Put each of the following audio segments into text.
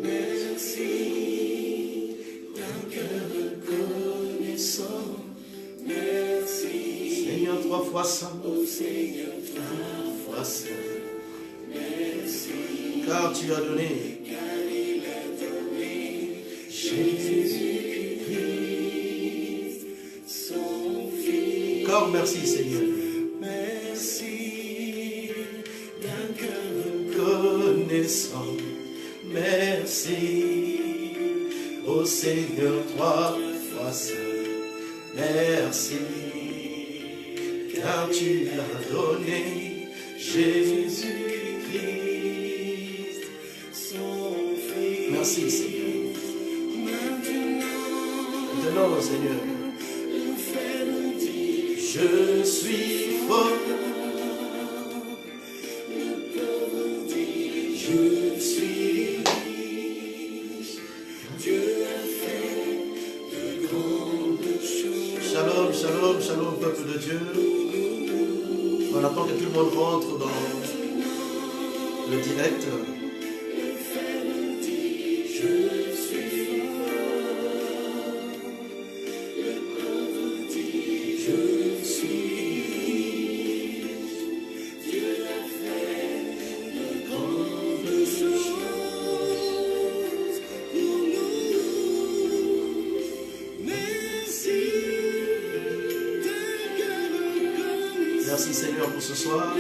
Merci d'un cœur reconnaissant. Merci. Seigneur, 3 fois ça. Oh Seigneur, 3 fois ça. Merci. Car tu as donné. Car il a donné Jésus-Christ, son Fils. Encore merci, Seigneur. Merci d'un cœur Reconnaissant. Merci. Oh Seigneur, 3 fois ça. Merci. Car tu l'as donné. Jésus-Christ, son Fils. merci Seigneur. Maintenant, Seigneur, je suis fort. Je suis riche. Dieu a fait de grandes choses. Shalom, shalom, shalom, peuple de Dieu. On attend que tout le monde rentre dans le direct. Merci Seigneur pour ce soir.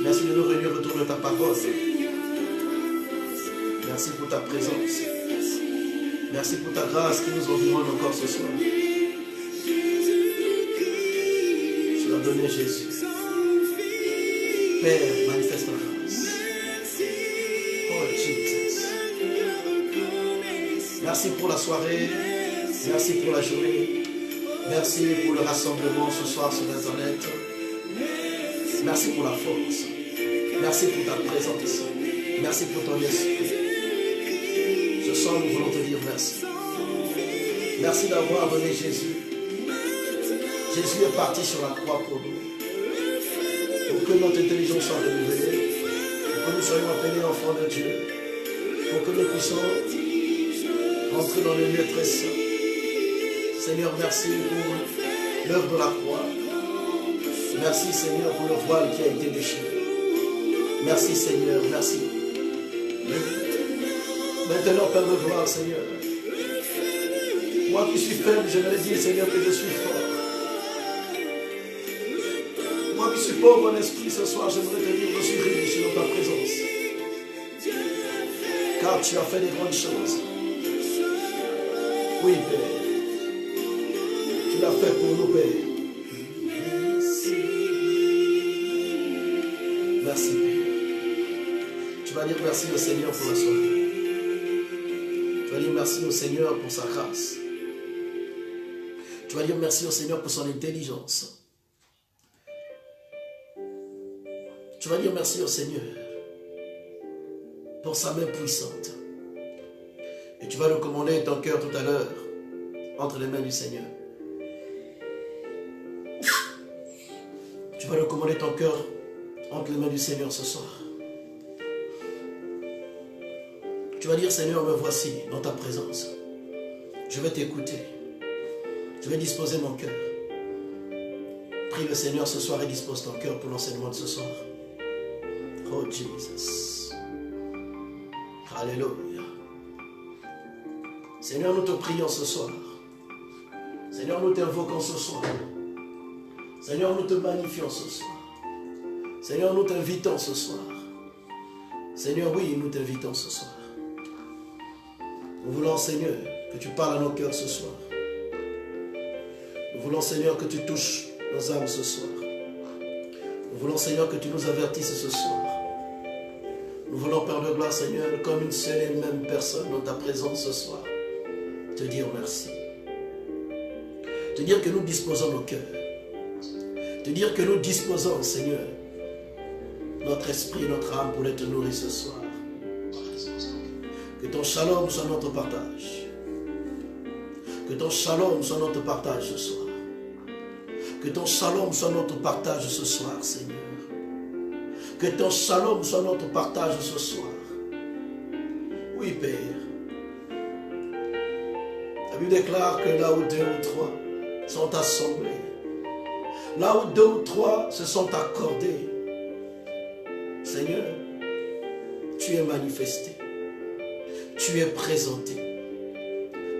Merci de nous réunir autour de ta parole. Merci pour ta présence. Merci pour ta grâce qui nous environne encore ce soir. Tu as donné Jésus. Père, manifeste ta grâce. Oh Jesus. Merci pour la soirée. Merci pour la journée. Merci pour le rassemblement ce soir sur Internet. Merci pour la force. Merci pour ta présence. Merci pour ton esprit. Ce soir, nous voulons te dire merci. Merci d'avoir donné Jésus. Jésus est parti sur la croix pour nous. Pour que notre intelligence soit renouvelée. Pour que nous soyons appelés enfants de Dieu. Pour que nous puissions entrer dans le lieu très saint. Seigneur, merci pour l'œuvre de la croix. Merci Seigneur pour le voile qui a été déchiré. Merci Seigneur, merci. Maintenant, Père de gloire, Seigneur. Moi qui suis faible, je me dis, Seigneur, que je suis fort. Moi qui suis pauvre en esprit ce soir, j'aimerais te dire que je suis riche dans ta présence. Car tu as fait des grandes choses. Oui, Père. Tu l'as fait pour nous, Père. Merci, Père. Tu vas dire merci au Seigneur pour la soirée. Tu vas dire merci au Seigneur pour sa grâce. Tu vas dire merci au Seigneur pour son intelligence. Tu vas dire merci au Seigneur pour sa main puissante. Et tu vas recommander ton cœur tout à l'heure entre les mains du Seigneur. Tu vas recommander ton cœur entre les mains du Seigneur ce soir. Tu vas dire, Seigneur, me voici dans ta présence. Je vais t'écouter. Je vais disposer mon cœur. Prie le Seigneur ce soir et dispose ton cœur pour l'enseignement de ce soir. Oh Jesus. Alléluia. Seigneur, nous te prions ce soir. Seigneur, nous t'invoquons ce soir. Seigneur, nous te magnifions ce soir. Seigneur, nous t'invitons ce soir. Seigneur, oui, nous t'invitons ce soir. Nous voulons, Seigneur, que tu parles à nos cœurs ce soir. Nous voulons, Seigneur, que tu touches nos âmes ce soir. Nous voulons, Seigneur, que tu nous avertisses ce soir. Nous voulons, Père de gloire, Seigneur, comme une seule et même personne dans ta présence ce soir, te dire merci. Te dire que nous disposons nos cœurs. Te dire que nous disposons, Seigneur, notre esprit et notre âme pour être nourris ce soir. Que ton shalom soit notre partage. Que ton shalom soit notre partage ce soir. Que ton shalom soit notre partage ce soir, Seigneur. Que ton shalom soit notre partage ce soir. Oui, Père. La Bible déclare que là où 2 ou 3 sont assemblés, là où 2 ou 3 se sont accordés, Seigneur, tu es manifesté, tu es présenté.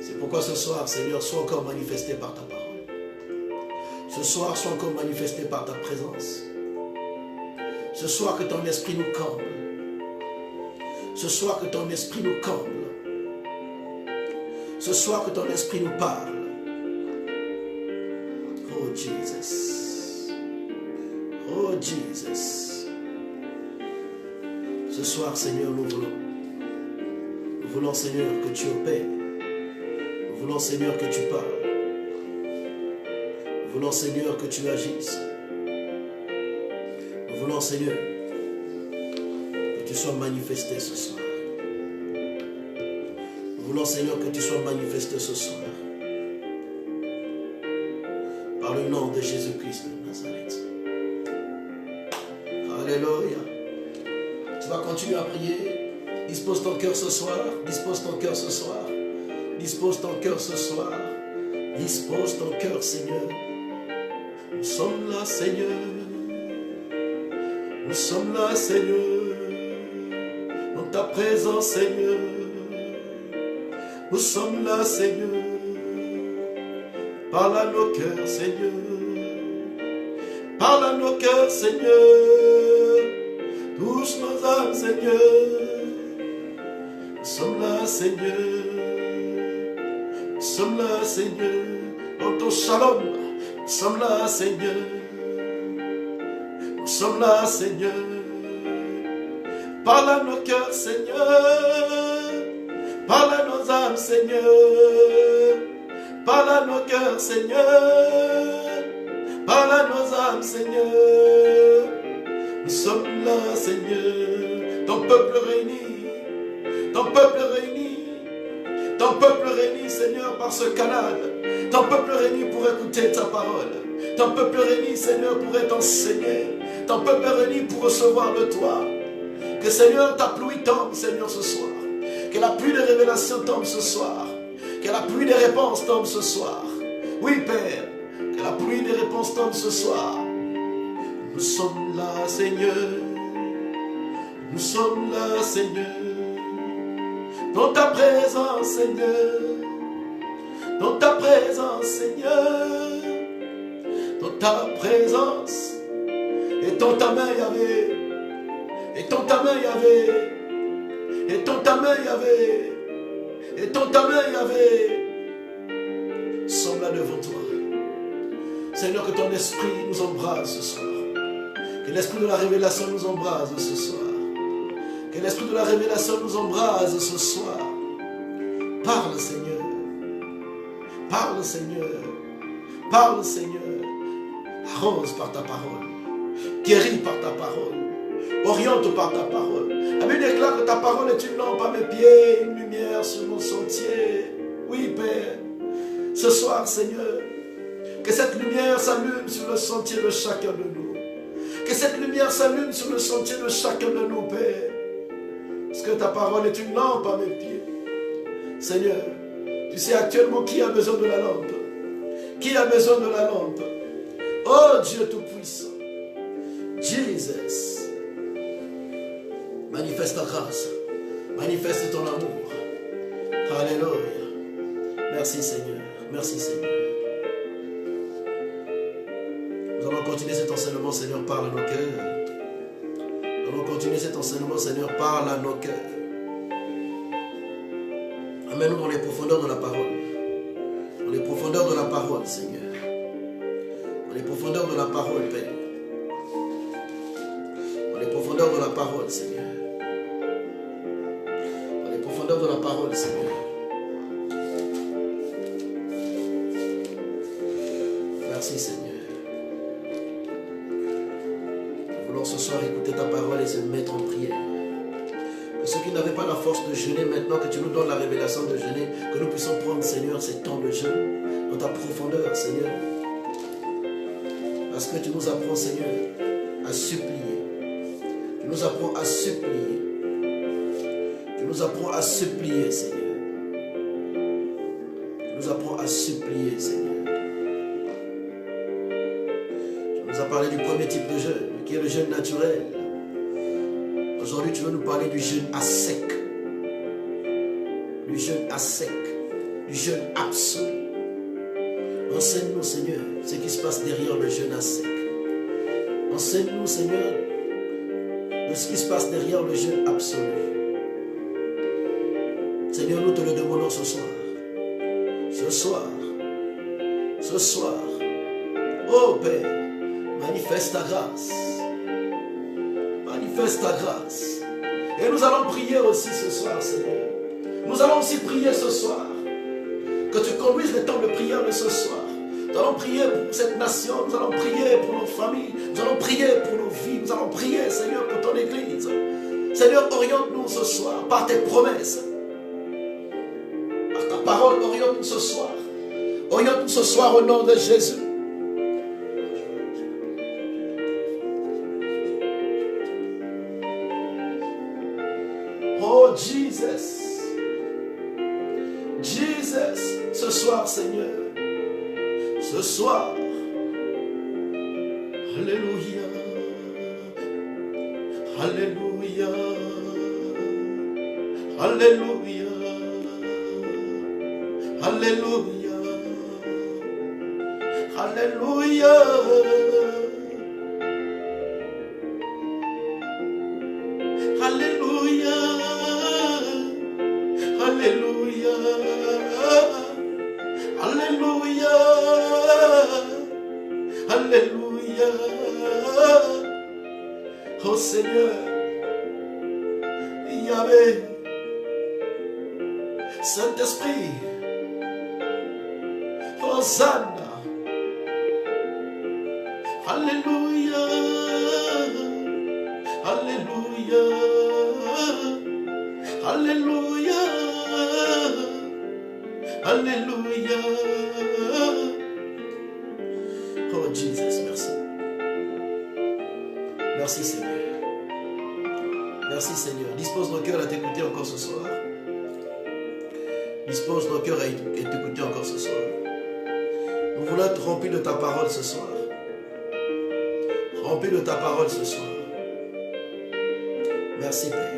C'est pourquoi ce soir, Seigneur, sois encore manifesté par ta parole. Ce soir, sois encore manifesté par ta présence. Ce soir, que ton esprit nous comble. Ce soir, que ton esprit nous comble. Ce soir, que ton esprit nous parle. Oh Jesus. Oh Jesus. Ce soir, Seigneur, nous voulons, Seigneur, que tu opères. Nous voulons, Seigneur, que tu parles. Nous voulons, Seigneur, que tu agisses. Nous voulons, Seigneur, que tu sois manifesté ce soir. Nous voulons, Seigneur, que tu sois manifesté ce soir. Par le nom de Jésus-Christ de Nazareth. Alléluia. Tu vas continuer à prier. Dispose ton cœur ce soir. Dispose ton cœur ce soir. Dispose ton cœur ce soir. Dispose ton cœur, Seigneur. Nous sommes là, Seigneur. Nous sommes là, Seigneur. Dans ta présence, Seigneur. Nous sommes là, Seigneur. Parle à nos cœurs, Seigneur. Parle à nos cœurs, Seigneur. Touche nos âmes, Seigneur. Nous sommes là, Seigneur. Nous sommes là, Seigneur. Dans ton shalom. Nous sommes là, Seigneur. Nous sommes là, Seigneur. Parle à nos cœurs, Seigneur. Parle à nos âmes, Seigneur. Parle à nos cœurs, Seigneur. Parle à nos âmes, Seigneur. Nous sommes là, Seigneur. Ton peuple réuni. Ton peuple réuni. Ton peuple réuni, Seigneur, par ce canal. Ton peuple réuni pour écouter ta parole. Ton peuple réuni, Seigneur, pour être enseigné. Ton peuple réuni pour recevoir de toi. Que, Seigneur, ta pluie tombe, Seigneur, ce soir. Que la pluie de révélation tombe ce soir. Que la pluie des réponses tombe ce soir. Oui, Père. Que la pluie des réponses tombe ce soir. Nous sommes là, Seigneur. Nous sommes là, Seigneur. Dans ta présence, Seigneur. Dans ta présence, Seigneur. Dans ta présence. Et dans ta main, Yahvé. Et dans ta main, Yahvé. Et dans ta main, Yahvé. Et dans ta main, Yahvé. Nous sommes là devant toi. Seigneur, que ton esprit nous embrase ce soir. Que l'esprit de la révélation nous embrase ce soir. Que l'esprit de la révélation nous embrase ce soir. Parle, Seigneur. Parle, Seigneur. Parle, Seigneur. Arrose par ta parole. Guéris par ta parole. Oriente par ta parole. La Bible déclare que ta parole est une lampe à mes pieds, une lumière sur mon sentier. Oui, Père. Ce soir, Seigneur, que cette lumière s'allume sur le sentier de chacun de nous. Que cette lumière s'allume sur le sentier de chacun de nous, Père. Parce que ta parole est une lampe à mes pieds. Seigneur, tu sais actuellement qui a besoin de la lampe. Qui a besoin de la lampe. Oh Dieu Tout-Puissant. Jesus. Manifeste ta grâce. Manifeste ton amour. Alléluia. Merci Seigneur. Merci Seigneur. Nous allons continuer cet enseignement, Seigneur, parle à nos cœurs. Nous allons continuer cet enseignement, Seigneur, parle à nos cœurs. Amène-nous dans les profondeurs de la parole. Dans les profondeurs de la parole, Seigneur. Dans les profondeurs de la parole, Père. Dans les profondeurs de la parole, Seigneur. Dans les profondeurs de la parole, Seigneur. Merci, Seigneur. Nous voulons ce soir écouter ta parole et se mettre en prière. Que ceux qui n'avaient pas la force de jeûner, maintenant que tu nous donnes la révélation de jeûner, que nous puissions prendre, Seigneur, ces temps de jeûne dans ta profondeur, Seigneur. Parce que tu nous apprends, Seigneur, à supplier, nous apprends à supplier. Tu nous apprends à supplier, Seigneur. Tu nous apprends à supplier, Seigneur. Tu nous as parlé du premier type de jeûne, qui est le jeûne naturel. Aujourd'hui, tu veux nous parler du jeûne à sec. Du jeûne à sec. Du jeûne absolu. Enseigne-nous, Seigneur, ce qui se passe derrière le jeûne à sec. Enseigne-nous, Seigneur, de ce qui se passe derrière le jeûne absolu. Seigneur, nous te le demandons ce soir. Ce soir. Ce soir. Oh Père, manifeste ta grâce. Manifeste ta grâce. Et nous allons prier aussi ce soir, Seigneur. Nous allons aussi prier ce soir. Que tu conduises le temps de prière de ce soir. Nous allons prier pour cette nation. Nous allons prier pour nos familles. Nous allons prier pour nos vies. Nous allons prier, Seigneur, pour ton Église. Seigneur, oriente-nous ce soir par tes promesses. Par ta parole, oriente-nous ce soir. Oriente-nous ce soir au nom de Jésus. Oh Jesus. Jesus, ce soir, Seigneur. Ce soir. Alléluia. Alléluia. Alléluia. Alléluia. Alléluia. Alléluia. Alléluia. Alléluia. Alléluia. Oh Seigneur, Yahvé, Saint-Esprit, Hosanna. Alléluia. Alléluia. Alléluia. Alléluia. Oh Jesus, merci. Merci Seigneur. Merci Seigneur. Dispose nos cœurs à t'écouter encore ce soir. Dispose nos cœurs à t'écouter encore ce soir. Nous voulons être remplis de ta parole ce soir. Remplis de ta parole ce soir. Merci Père.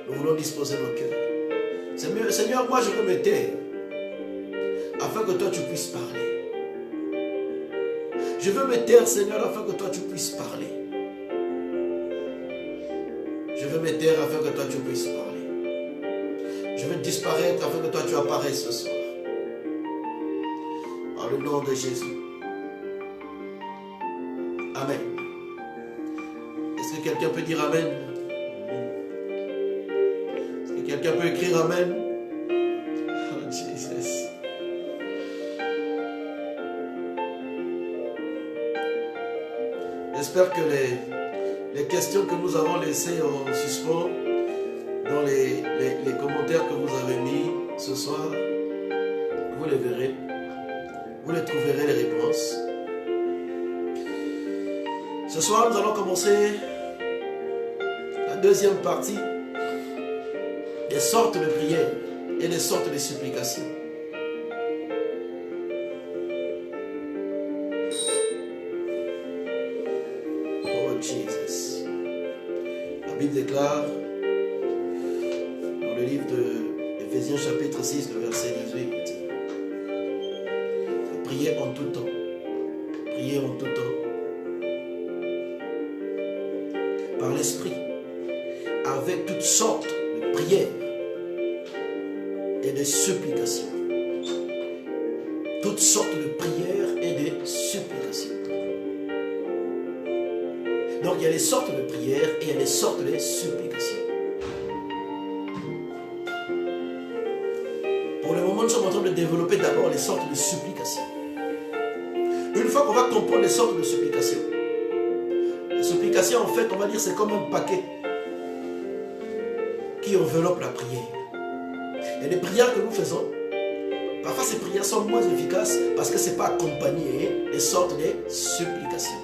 Nous voulons disposer nos cœurs. Seigneur, moi je veux me taire afin que toi tu puisses parler. Je veux me taire, Seigneur, afin que toi tu puisses parler. Je veux me taire afin que toi tu puisses parler. Je veux disparaître afin que toi tu apparaisses ce soir. En le nom de Jésus. Amen. Est-ce que quelqu'un peut dire Amen? Est-ce que quelqu'un peut écrire Amen? Oh Jesus. J'espère que les questions que nous avons laissées en suspens dans les commentaires que vous avez mis ce soir, vous les verrez. Vous les trouverez les réponses. Ce soir, nous allons commencer la deuxième partie des sortes de prières et des sortes de supplications. Jesus. La Bible déclare dans le livre de Éphésiens chapitre 6, le verset 18, priez en tout temps. Priez en tout temps. Par l'Esprit, avec toutes sortes de prières et de supplications. Toutes sortes de prières et de supplications. Donc il y a des sortes de prières et il y a des sortes de supplications. Pour le moment, nous sommes en train de développer d'abord les sortes de supplications. Une fois qu'on va comprendre les sortes de supplications, les supplications, en fait, on va dire c'est comme un paquet qui enveloppe la prière. Et les prières que nous faisons, parfois ces prières sont moins efficaces parce que ce n'est pas accompagné des sortes de supplications.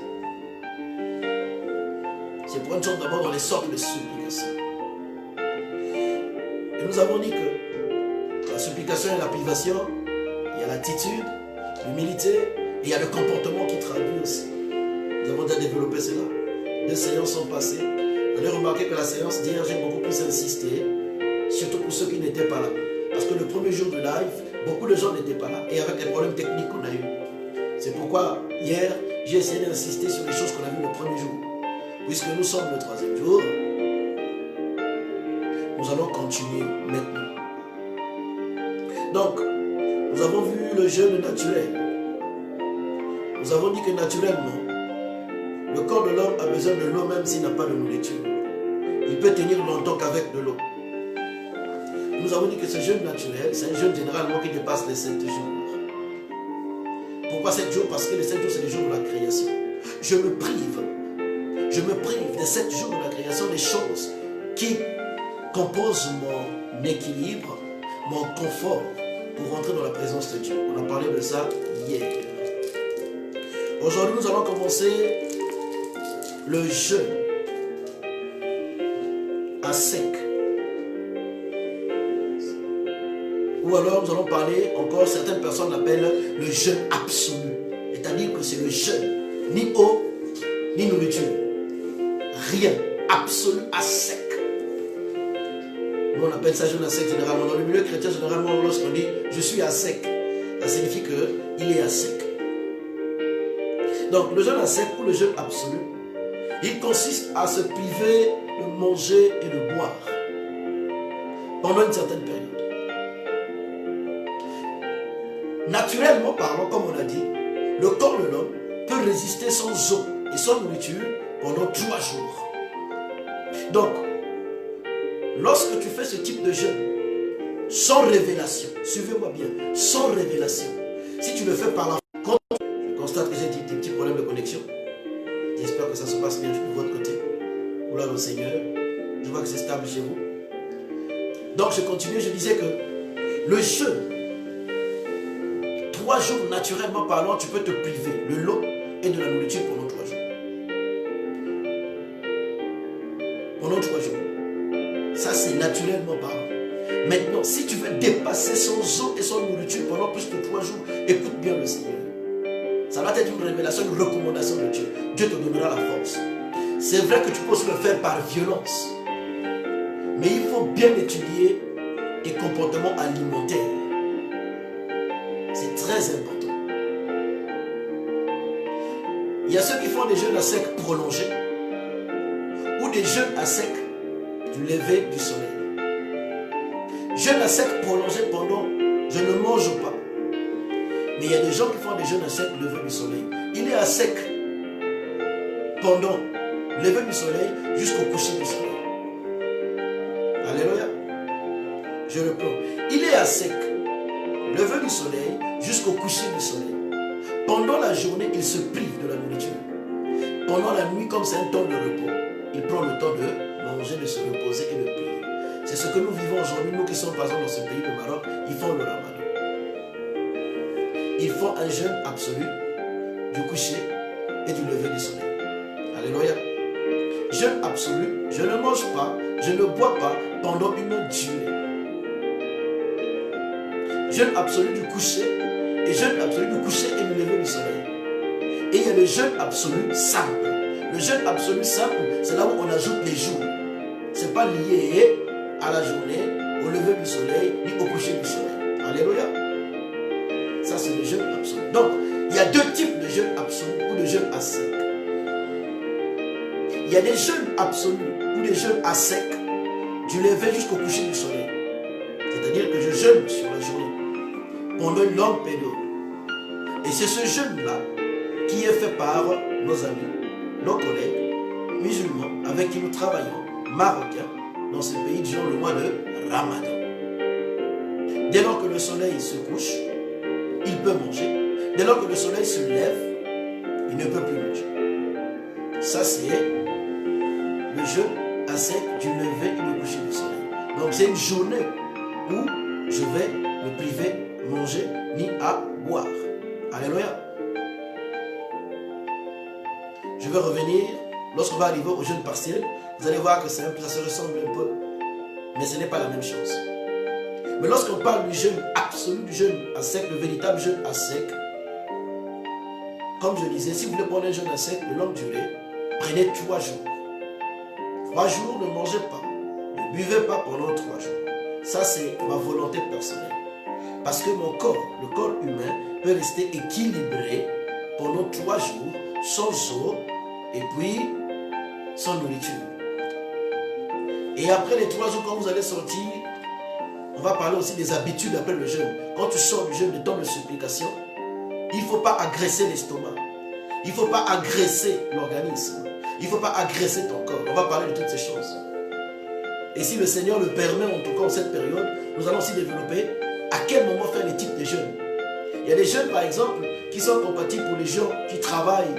C'est pour une chose d'abord dans les sortes de supplications. Et nous avons dit que la supplication et la privation, il y a l'attitude, l'humilité, et il y a le comportement qui traduit aussi. Nous avons déjà développé cela. 2 séances sont passées. Vous avez remarqué que la séance d'hier, j'ai beaucoup plus insisté, surtout pour ceux qui n'étaient pas là. Parce que le premier jour du live, beaucoup de gens n'étaient pas là, et avec les problèmes techniques qu'on a eus. C'est pourquoi hier, j'ai essayé d'insister sur les choses qu'on a vues le premier jour. Puisque nous sommes le 3e jour, nous allons continuer maintenant. Donc, nous avons vu le jeûne naturel. Nous avons dit que naturellement, le corps de l'homme a besoin de l'eau même s'il n'a pas de nourriture. Il peut tenir longtemps qu'avec de l'eau. Nous avons dit que ce jeûne naturel, c'est un jeûne généralement qui dépasse les 7 jours. Pourquoi 7 jours? Parce que les 7 jours, c'est les jours de la création. Je me prive des 7 jours de la création des choses qui composent mon équilibre, mon confort pour rentrer dans la présence de Dieu. On a parlé de ça hier. Aujourd'hui, nous allons commencer le jeûne à sec. Ou alors nous allons parler encore, certaines personnes l'appellent le jeûne absolu. C'est-à-dire que c'est le jeûne, ni eau, ni nourriture. Rien, absolu à sec. Nous on appelle ça jeûne à sec généralement. Dans le milieu chrétien, généralement, lorsqu'on dit je suis à sec, ça signifie qu'il est à sec. Donc le jeûne à sec ou le jeûne absolu, il consiste à se priver de manger et de boire pendant une certaine période. Naturellement parlant, comme on a dit, le corps de l'homme peut résister sans eau et sans nourriture pendant 3 jours. Donc, lorsque tu fais ce type de jeûne, sans révélation, suivez-moi bien, sans révélation, si tu le fais par la foi, je constate que j'ai des petits problèmes de connexion. J'espère que ça se passe bien de votre côté. Gloire au Seigneur. Je vois que c'est stable chez vous. Donc je continue, je disais que le jeûne, 3 jours naturellement parlant, tu peux te priver de l'eau et de la nourriture pendant 3 jours. Pendant 3 jours. Ça c'est naturellement parlant. Maintenant, si tu veux dépasser sans eau et sans nourriture pendant plus de 3 jours, écoute bien le Seigneur. Ça va être une révélation, une recommandation de Dieu. Dieu te donnera la force. C'est vrai que tu peux le faire par violence. Mais il faut bien étudier tes comportements alimentaires. C'est très important. Il y a ceux qui font des jeûnes à sec prolongés ou des jeûnes à sec du lever du soleil. Jeûne à sec prolongé pendant je ne mange pas. Mais il y a des gens qui font des jeûnes à sec du lever du soleil. Il est à sec pendant le lever du soleil jusqu'au coucher du soleil. Alléluia. Je reprends. Il est à sec, lever du soleil jusqu'au coucher du soleil. Pendant la journée, il se prive de la nourriture. Pendant la nuit, comme c'est un temps de repos, il prend le temps de manger, de se reposer et de prier. C'est ce que nous vivons aujourd'hui, nous qui sommes présents dans ce pays, le Maroc, ils font le ramadan. Ils font un jeûne absolu du coucher et du lever du soleil. Alléluia. Jeûne absolu, je ne mange pas, je ne bois pas pendant une durée. Jeûne absolu du coucher et jeûne absolu du coucher et du lever du soleil. Et il y a le jeûne absolu simple. Le jeûne absolu simple, c'est là où on ajoute les jours. Ce n'est pas lié à la journée, au lever du soleil, ni au coucher du soleil. Alléluia. Ça, c'est le jeûne absolu. Donc, il y a 2 types de jeûne absolu ou de jeûne à sec. Il y a des jeûnes absolus ou des jeûnes à sec du lever jusqu'au coucher du soleil. C'est-à-dire que je jeûne sur la journée pendant une longue période. Et c'est ce jeûne-là qui est fait par nos amis, nos collègues musulmans avec qui nous travaillons, marocains, dans ce pays durant le mois de Ramadan. Dès lors que le soleil se couche, il peut manger. Dès lors que le soleil se lève, il ne peut plus manger. Ça, c'est le jeûne à sec du lever et du coucher du soleil. Donc, c'est une journée où je vais me priver, manger, ni à boire. Alléluia. Je vais revenir lorsqu'on va arriver au jeûne partiel, vous allez voir que ça se ressemble un peu, mais ce n'est pas la même chose. Mais lorsqu'on parle du jeûne absolu, du jeûne à sec, le véritable jeûne à sec, comme je disais, si vous voulez prendre un jeûne à sec de longue durée, prenez 3 jours. 3 jours, ne mangez pas, ne buvez pas pendant 3 jours. Ça, c'est ma volonté personnelle. Parce que mon corps, le corps humain, peut rester équilibré pendant 3 jours, sans eau, et puis sans nourriture. Et après les 3 jours, quand vous allez sortir, on va parler aussi des habitudes après le jeûne. Quand tu sors du jeûne, de temps de supplication, il ne faut pas agresser l'estomac. Il ne faut pas agresser l'organisme. Il ne faut pas agresser ton corps. On va parler de toutes ces choses. Et si le Seigneur le permet, en tout cas en cette période, nous allons aussi développer à quel moment faire les types de jeûnes. Il y a des jeûnes, par exemple, qui sont compatibles pour les gens qui travaillent,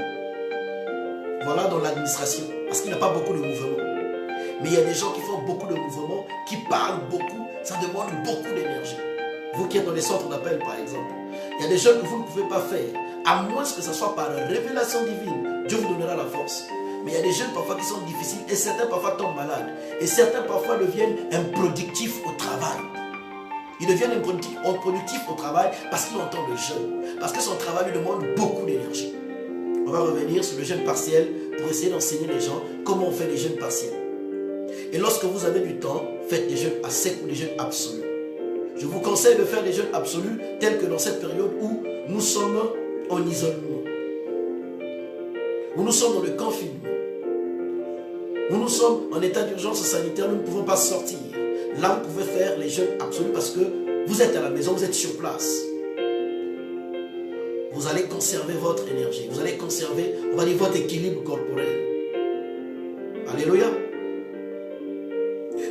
voilà, dans l'administration. Parce qu'il n'y a pas beaucoup de mouvements. Mais il y a des gens qui font beaucoup de mouvements, qui parlent beaucoup. Ça demande beaucoup d'énergie. Vous qui êtes dans les centres d'appel, par exemple. Il y a des jeûnes que vous ne pouvez pas faire, à moins que ce soit par révélation divine. Dieu vous donnera la force. Mais il y a des jeûnes parfois qui sont difficiles et certains parfois tombent malades. Et certains parfois deviennent improductifs au travail. Ils deviennent improductifs au travail parce qu'il entend le jeûne. Parce que son travail lui demande beaucoup d'énergie. On va revenir sur le jeûne partiel pour essayer d'enseigner les gens comment on fait les jeûnes partiels. Et lorsque vous avez du temps, faites des jeûnes à sec ou des jeûnes absolus. Je vous conseille de faire des jeûnes absolus tels que dans cette période où nous sommes en isolement. Où nous sommes dans le confinement. Où nous sommes en état d'urgence sanitaire, nous ne pouvons pas sortir. Là, vous pouvez faire les jeûnes absolus parce que vous êtes à la maison, vous êtes sur place. Vous allez conserver votre énergie. Vous allez conserver, on va dire, votre équilibre corporel. Alléluia.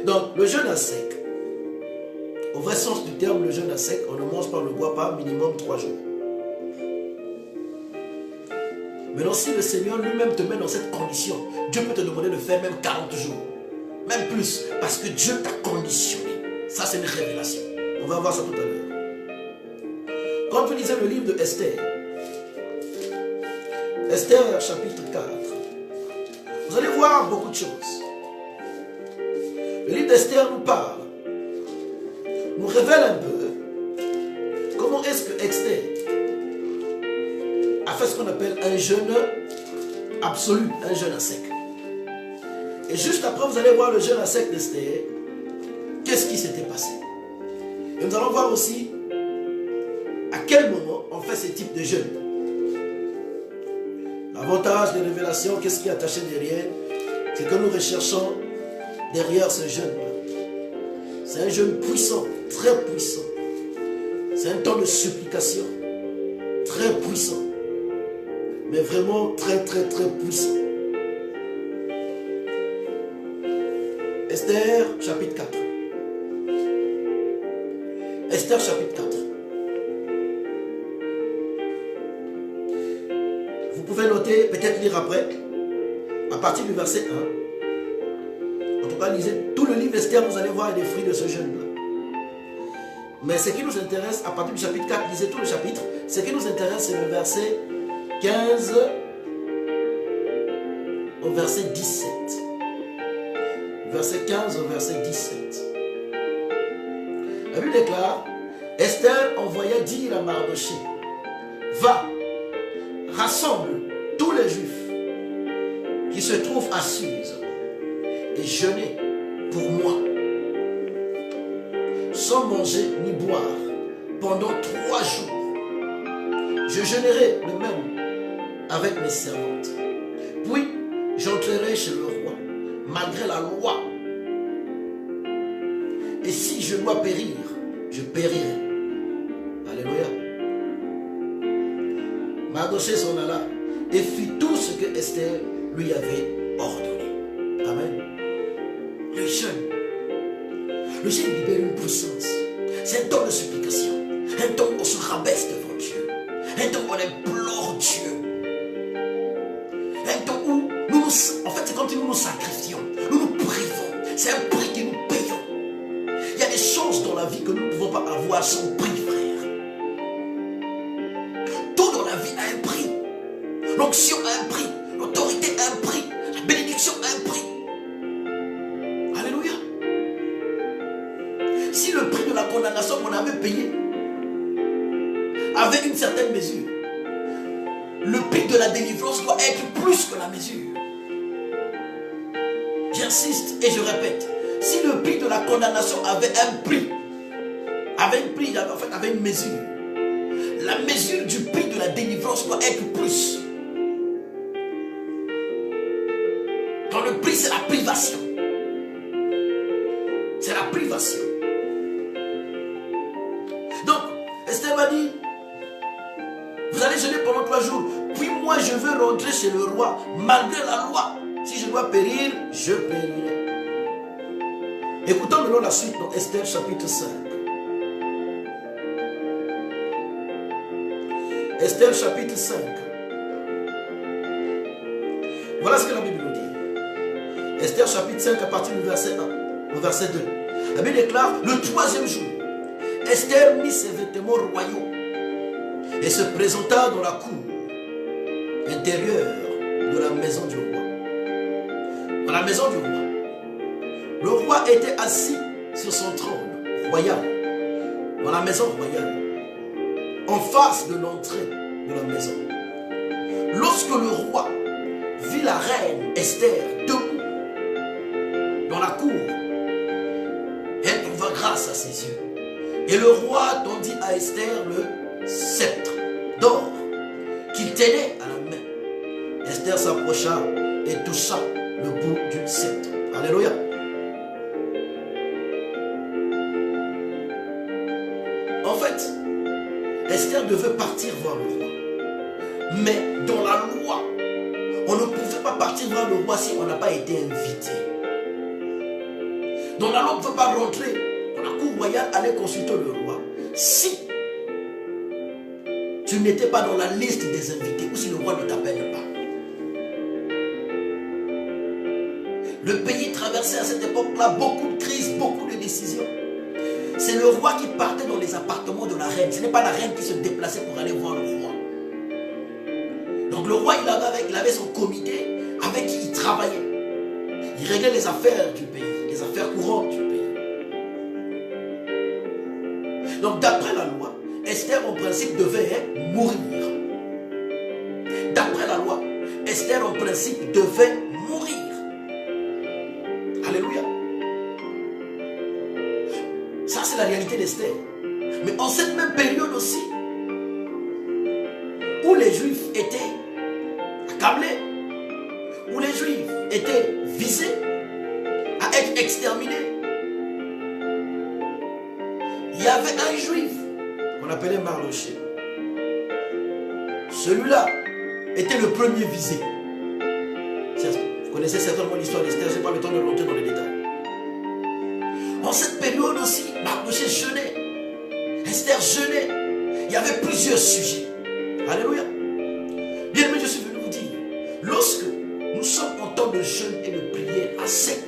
Donc, le jeûne à sec. Au vrai sens du terme, le jeûne à sec, on ne mange pas, on ne boit pas minimum 3 jours. Maintenant, si le Seigneur lui-même te met dans cette condition, Dieu peut te demander de faire même 40 jours. Même plus. Parce que Dieu t'a conditionné. Ça, c'est une révélation. On va voir ça tout à l'heure. Quand vous lisez le livre de Esther, Esther chapitre 4, vous allez voir beaucoup de choses. Le livre d'Esther nous parle, nous révèle un peu comment est-ce que Esther a fait ce qu'on appelle un jeûne absolu, un jeûne à sec. Et juste après, vous allez voir le jeûne à sec d'Esther. Qu'est-ce qui s'était passé? Et nous allons voir aussi à quel moment on fait ce type de jeûne. L'avantage des révélations, qu'est-ce qui est attaché derrière? C'est que nous recherchons derrière ce jeûne-là. C'est un jeûne puissant, très puissant. C'est un temps de supplication, très puissant. Mais vraiment très, très, très puissant. Esther, chapitre 4. Esther, chapitre 4. Vous pouvez noter, peut-être lire après, à partir du verset 1. En tout cas, lisez tout le livre d'Esther, vous allez voir les fruits de ce jeûne-là. Mais ce qui nous intéresse, à partir du chapitre 4, lisez tout le chapitre. Ce qui nous intéresse, c'est le verset 15 au verset 17. Verset 15 au verset 17. La Bible déclare, Esther envoya dire à Mardoché, va, rassemble tous les Juifs qui se trouvent à Suse et jeûnez pour moi, sans manger ni boire pendant 3 jours. Je jeûnerai le même avec mes servantes. Puis j'entrerai chez le roi, malgré la loi. Et si je dois périr, je périrai. Alléluia. Mardoché s'en alla et fit tout ce que Esther lui avait ordonné. Amen. Le jeûne. Le jeûne libère une puissance. C'est un temps de supplication. Un temps où on se rabaisse devant Dieu. Un temps où on implore Dieu. Un temps où nous, en fait, c'est comme si nous nous sacrifions. Nous nous privons. C'est un prix que nous payons. Il y a des choses dans la vie que nous ne pouvons pas avoir sans prix, frère. Tout dans la vie a un prix. L'onction a un prix. L'autorité a un prix. La bénédiction avec une certaine mesure. Le pic de la délivrance doit être plus que la mesure. J'insiste et je répète, si le pic de la condamnation avait un prix, avait une mesure, la mesure du pic de la délivrance doit être plus. Quand le prix, c'est la privation. C'est la privation. Donc, Esther m'a dit, vous allez jeûner pendant 3 jours, puis moi je veux rentrer chez le roi, malgré la loi. Si je dois périr, je périrai. Écoutons maintenant la suite dans Esther chapitre 5. Esther chapitre 5. Voilà ce que la Bible nous dit. Esther chapitre 5 à partir du verset 1 au verset 2. La Bible déclare, le 3e jour, Esther mit ses vêtements royaux et se présenta dans la cour intérieure de la maison du roi. Dans la maison du roi. Le roi était assis sur son trône royal, dans la maison royale, en face de l'entrée de la maison. Lorsque le roi vit la reine Esther debout dans la cour, elle trouva grâce à ses yeux. Et le roi tendit à Esther le sceptre d'or qu'il tenait à la main. Esther s'approcha et toucha le bout du sceptre. Alléluia. En fait, Esther devait partir voir le roi. Mais dans la loi, on ne pouvait pas partir voir le roi si on n'a pas été invité. Dans la loi, on ne pouvait pas rentrer dans la cour royale, aller consulter le roi si tu n'étais pas dans la liste des invités ou si le roi ne t'appelle pas. Le pays traversait à cette époque-là beaucoup de crises, beaucoup de décisions. C'est le roi qui partait dans les appartements de la reine. Ce n'est pas la reine qui se déplaçait pour aller voir le roi. Donc le roi, il avait son comité avec qui il travaillait. Il réglait les affaires du pays, les affaires courantes du pays. Donc d'après la loi, Esther en principe devait mourir. D'après la loi, Esther en principe devait mourir. Alléluia. Ça c'est la réalité d'Esther. Mais en cette même période aussi, où les Juifs étaient accablés, où les Juifs étaient visés à être exterminés, il y avait un Juif qu'on appelait Mardochée. Celui-là était le premier visé. Vous connaissez certainement l'histoire d'Esther, je n'ai pas le temps de rentrer dans les détails. En cette période aussi, Mardochée jeûnait. Esther jeûnait. Il y avait plusieurs sujets. Alléluia. Bien aimé, je suis venu vous dire, lorsque nous sommes en temps de jeûne et de prière à sec,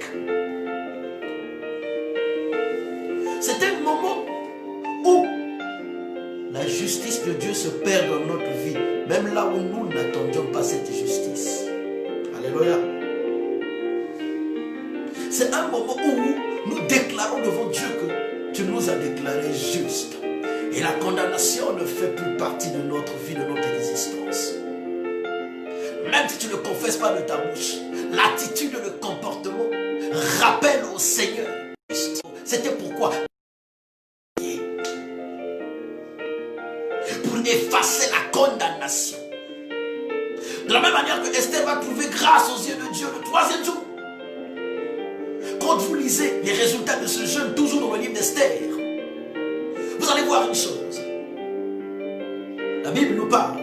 c'est un moment où la justice de Dieu se perd dans notre vie, même là où nous n'attendions pas cette justice. Alléluia. C'est un moment où nous déclarons devant Dieu que tu nous as déclaré juste. Et la condamnation ne fait plus partie de notre vie, de notre existence. Même si tu ne le confesses pas de ta bouche, l'attitude, le comportement rappelle au Seigneur. C'était pourquoi pour effacer la condamnation. De la même manière que Esther va trouver grâce aux yeux de Dieu le 3e jour. Quand vous lisez les résultats de ce jeûne, toujours dans le livre d'Esther, vous allez voir une chose. La Bible nous parle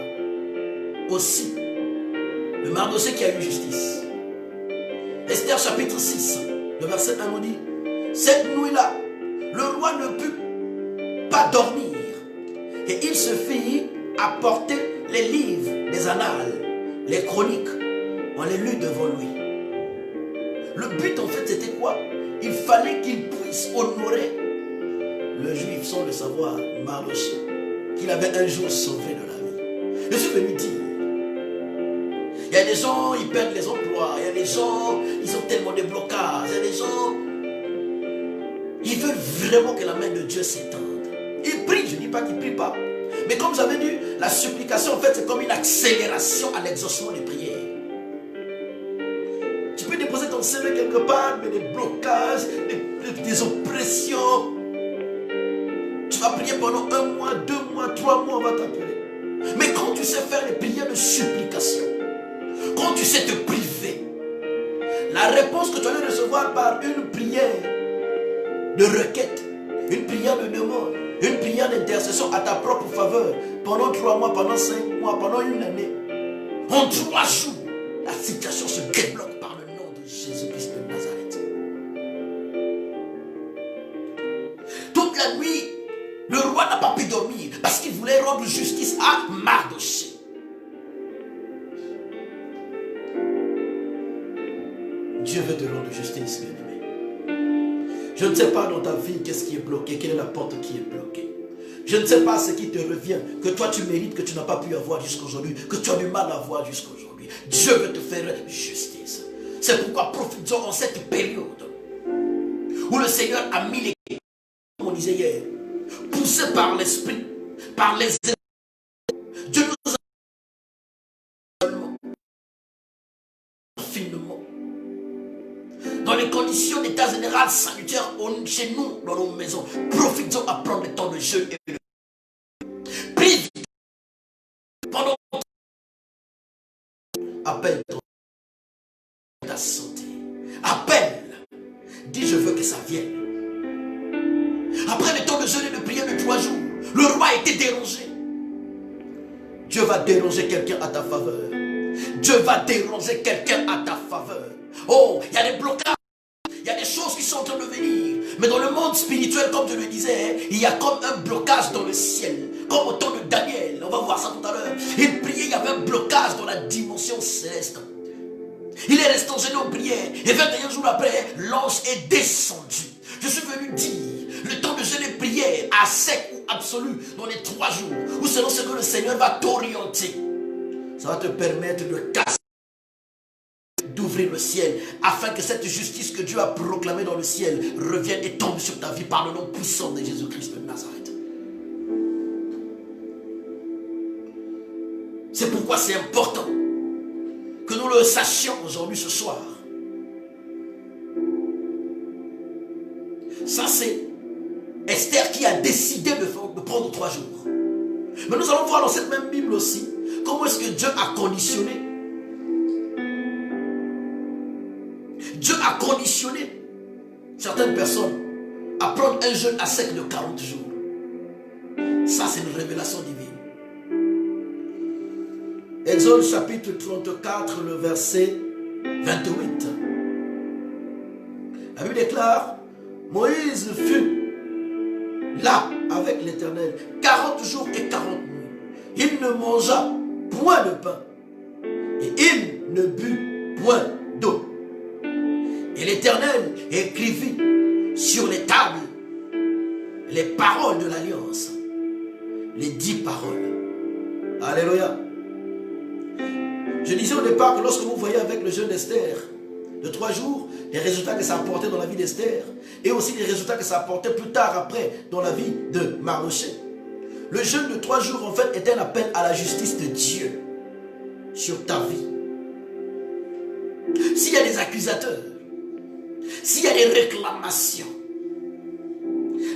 aussi de Mardochée qui a eu justice. Esther chapitre 6, le verset 1 nous dit, cette nuit-là, le roi ne put pas dormir et il se fit apporter les livres des annales, les chroniques. On les lut devant lui. Le but en fait c'était quoi? Il fallait qu'il puisse honorer le juif sans le savoir, Mardochée, qu'il avait un jour sauvé de la vie. Je suis venu dire, il y a des gens, ils perdent les emplois, il y a des gens, ils ont tellement de blocages, il y a des gens, ils veulent vraiment que la main de Dieu s'étende. Ils prient, je ne dis pas qu'ils ne prient pas, Mais comme j'avais dit, la supplication, en fait, c'est comme une accélération à l'exaucement des prières. Tu peux déposer ton CV quelque part, mais des blocages, des oppressions. Tu vas prier pendant 1 mois, 2 mois, 3 mois, on va t'appeler. Mais quand tu sais faire les prières de supplication, quand tu sais te priver, la réponse que tu allais recevoir par une prière de requête, une prière de demande, une prière d'intercession à ta propre faveur, pendant 3 mois, pendant 5 mois, pendant 1 année, en 3 jours, la situation se débloque par le nom de Jésus-Christ de Nazareth. Toute la nuit, le roi n'a pas pu dormir parce qu'il voulait rendre justice à Mardochée. Dieu veut te rendre justice, bien-aimé. Je ne sais pas dans ta vie qu'est-ce qui est bloqué, quelle est la porte qui est bloquée. Je ne sais pas ce qui te revient, que toi tu mérites, que tu n'as pas pu avoir jusqu'aujourd'hui, que tu as du mal à avoir jusqu'aujourd'hui. Dieu veut te faire justice. C'est pourquoi profitons en cette période où le Seigneur a mis les, comme on disait hier, poussés par l'Esprit, par les esprits. Dieu nous a seulement, finement, dans les conditions d'état général sanitaire chez nous, dans nos maisons. Profitons à prendre le temps de jeûne et de prie. Pendant appelle ta santé. Appelle. Dis je veux que ça vienne. Après le temps de jeûne et de prière de 3 jours, le roi a été dérangé. Dieu va déranger quelqu'un à ta faveur. Dieu va déranger quelqu'un à ta faveur. Oh, il y a des blocages. Il y a des choses qui sont en train de venir. Mais dans le monde spirituel, comme je le disais, il y a comme un blocage dans le ciel. Comme au temps de Daniel. On va voir ça tout à l'heure. Il priait, il y avait un blocage dans la dimension céleste. Il est resté en gêné en prière. Et 21 jours après, l'ange est descendu. Je suis venu dire, le temps de jeûne et prière à sec ou absolu dans les 3 jours, ou selon ce que le Seigneur va t'orienter, ça va te permettre de casser, d'ouvrir le ciel, afin que cette justice que Dieu a proclamée dans le ciel revienne et tombe sur ta vie par le nom puissant de Jésus-Christ de Nazareth. C'est pourquoi c'est important que nous le sachions aujourd'hui, ce soir. Ça, c'est Esther qui a décidé de prendre 3 jours. Mais nous allons voir dans cette même Bible aussi comment est-ce que Dieu a conditionné. Dieu a conditionné certaines personnes à prendre un jeûne à sec de 40 jours. Ça, c'est une révélation divine. Exode chapitre 34, le verset 28. La Bible déclare: Moïse fut là avec l'Éternel 40 jours et 40 nuits. Il ne mangea point de pain et il ne but point d'eau. Et l'Éternel écrivit sur les tables les paroles de l'alliance, les 10 paroles. Alléluia. Je disais au départ que lorsque vous voyez avec le jeûne d'Esther de 3 jours, les résultats que ça apportait dans la vie d'Esther, et aussi les résultats que ça apportait plus tard après dans la vie de Mardochée. Le jeûne de 3 jours en fait était un appel à la justice de Dieu sur ta vie. S'il y a des accusateurs, s'il y a des réclamations,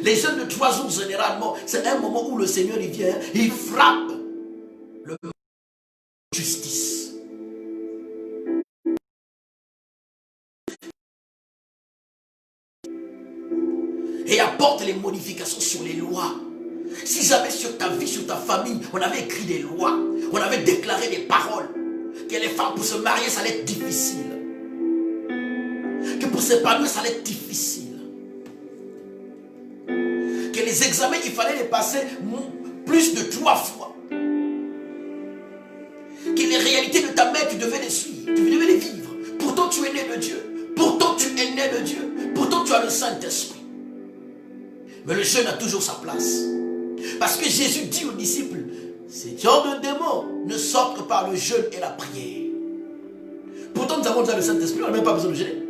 les jeûnes de 3 jours généralement, c'est un moment où le Seigneur il vient, il frappe le justice. Et apporte les modifications sur les lois. Si jamais sur ta vie, sur ta famille, on avait écrit des lois, on avait déclaré des paroles, que les femmes pour se marier, ça allait être difficile. Que pour s'épanouir, ça allait être difficile. Que les examens, il fallait les passer plus de 3 fois. Que les réalités de ta mère, tu devais les suivre, tu devais les vivre. Pourtant, tu es né de Dieu. Pourtant, tu es né de Dieu. Pourtant, tu as le Saint-Esprit. Mais le jeûne a toujours sa place. Parce que Jésus dit aux disciples, ces genres de démons ne sortent que par le jeûne et la prière. Pourtant nous avons déjà le Saint-Esprit, on n'a même pas besoin de jeûner.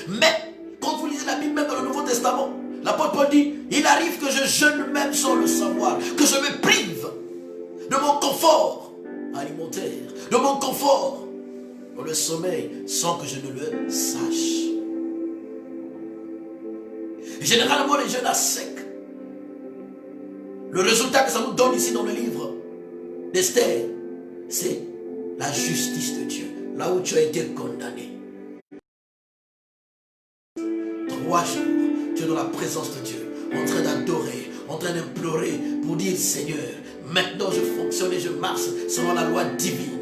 Mais quand vous lisez la Bible, même dans le Nouveau Testament, l'apôtre Paul dit, il arrive que je jeûne même sans le savoir, que je me prive de mon confort alimentaire, de mon confort dans le sommeil sans que je ne le sache. Généralement, les jeunes à sec. Le résultat que ça nous donne ici dans le livre d'Esther, c'est la justice de Dieu. Là où tu as été condamné. 3 jours, tu es dans la présence de Dieu, en train d'adorer, en train d'implorer pour dire Seigneur, maintenant je fonctionne et je marche selon la loi divine,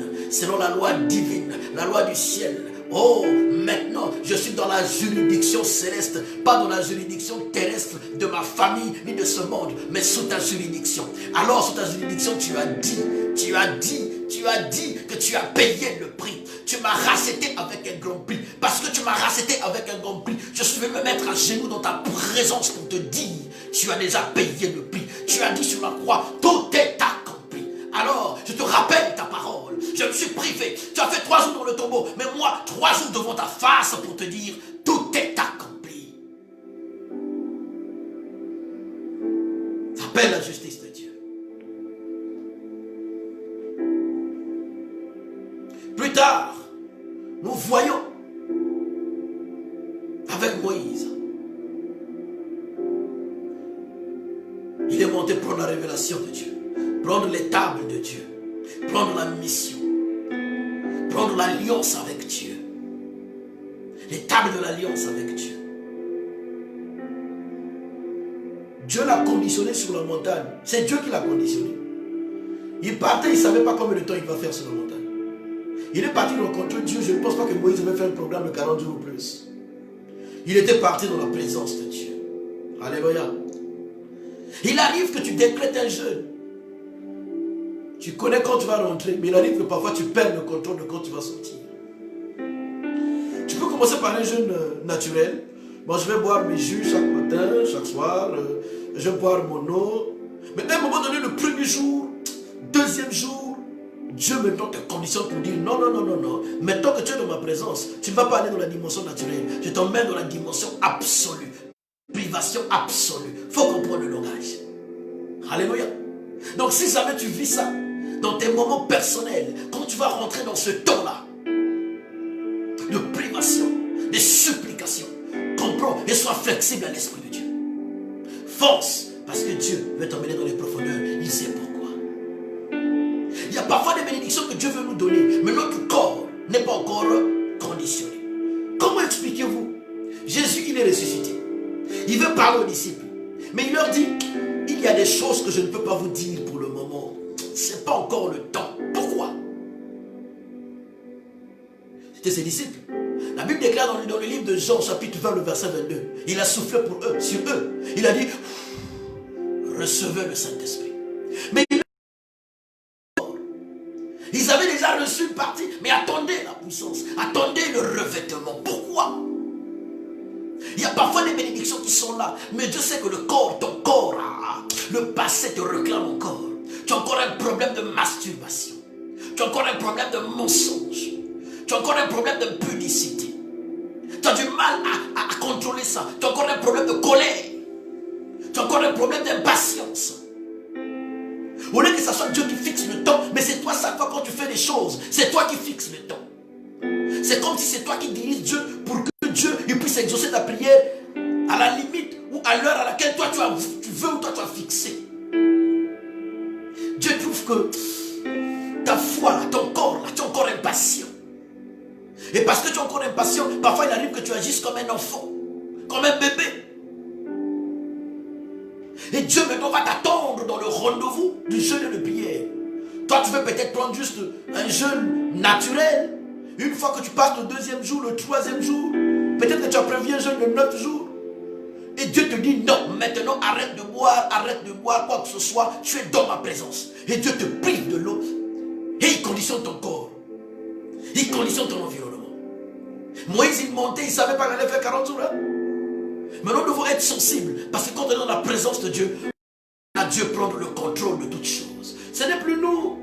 la loi du ciel. Oh, maintenant, je suis dans la juridiction céleste, pas dans la juridiction terrestre de ma famille ni de ce monde, mais sous ta juridiction. Alors, sous ta juridiction, tu as dit que tu as payé le prix. Tu m'as racheté avec un grand prix. Parce que tu m'as racheté avec un grand prix, je vais me mettre à genoux dans ta présence pour te dire, tu as déjà payé le prix. Tu as dit sur la croix, tout est accompli. Alors, je te rappelle ta parole. Je me suis privé. Tu as fait 3 jours dans le tombeau. Mais moi, 3 jours devant ta face pour te dire, tout est accompli. Ça s'appelle la justice de Dieu. Plus tard, nous voyons avec Moïse. Il est monté prendre la révélation de Dieu, prendre les tables de Dieu, prendre la mission, prendre l'alliance avec Dieu, les tables de l'alliance avec Dieu. Dieu l'a conditionné sur la montagne. C'est Dieu qui l'a conditionné. Il partait, il ne savait pas combien de temps il va faire sur la montagne. Il est parti rencontrer Dieu. Je ne pense pas que Moïse devait faire un programme de 40 jours ou plus. Il était parti dans la présence de Dieu. Alléluia. Il arrive que tu décrètes un jeûne. Tu connais quand tu vas rentrer, mais il arrive que parfois tu perds le contrôle de quand tu vas sortir. Tu peux commencer par un jeûne naturel. Bon, je vais boire mes jus chaque matin, chaque soir. Je vais boire mon eau. Mais à un moment donné, le premier jour, deuxième jour, Dieu maintenant te conditionne pour dire non. Maintenant que tu es dans ma présence, tu ne vas pas aller dans la dimension naturelle. Je t'emmène dans la dimension absolue. Privation absolue. Il faut comprendre le langage. Alléluia. Donc si jamais tu vis ça, dans tes moments personnels, quand tu vas rentrer dans ce temps-là, de privation, de supplication, comprends et sois flexible à l'Esprit de Dieu. Fonce, parce que Dieu veut t'emmener dans les profondeurs. Il sait pourquoi. Il y a parfois des bénédictions que Dieu veut nous donner, mais notre corps n'est pas encore conditionné. Comment expliquez-vous? Jésus, il est ressuscité. Il veut parler aux disciples. Mais il leur dit, il y a des choses que je ne peux pas vous dire pour le moment. Ce n'est pas encore le temps. Pourquoi? C'était ses disciples. La Bible déclare dans le livre de Jean, chapitre 20, le verset 22. Il a soufflé pour eux, sur eux. Il a dit, recevez le Saint-Esprit. Mais ils avaient déjà reçu une partie, mais attendez la puissance, attendez le revêtement. Pourquoi? Il y a parfois des bénédictions qui sont là, mais Dieu sait que le corps, ton corps, le passé te réclame encore. Tu as encore un problème de masturbation. Tu as encore un problème de mensonge. Tu as encore un problème de pudicité. Tu as du mal à contrôler ça. Tu as encore un problème de colère. Tu as encore un problème d'impatience. Au lieu que ce soit Dieu qui fixe le temps, mais c'est toi chaque fois quand tu fais des choses, c'est toi qui fixes le temps. C'est comme si c'est toi qui diriges Dieu pour que Dieu il puisse exaucer ta prière à la limite ou à l'heure à laquelle toi tu veux ou toi tu as fixé. Dieu trouve que ta foi, là, ton corps, là, tu es encore impatient. Et parce que tu es encore impatient, parfois il arrive que tu agisses comme un enfant, comme un bébé. Et Dieu maintenant va t'attendre dans le rendez-vous du jeûne et de prière. Toi tu veux peut-être prendre juste un jeûne naturel. Une fois que tu passes le 2e jour, le 3e jour, peut-être que tu as prévu un jeûne de 9 jours. Et Dieu te dit non, maintenant arrête de boire quoi que ce soit, tu es dans ma présence. Et Dieu te prive de l'eau. Et il conditionne ton corps. Il conditionne ton environnement. Moïse il montait, il ne savait pas qu'il allait faire 40 jours. Hein? Maintenant nous devons être sensibles. Parce que quand on est dans la présence de Dieu, à Dieu prendre le contrôle de toutes choses. Ce n'est plus nous.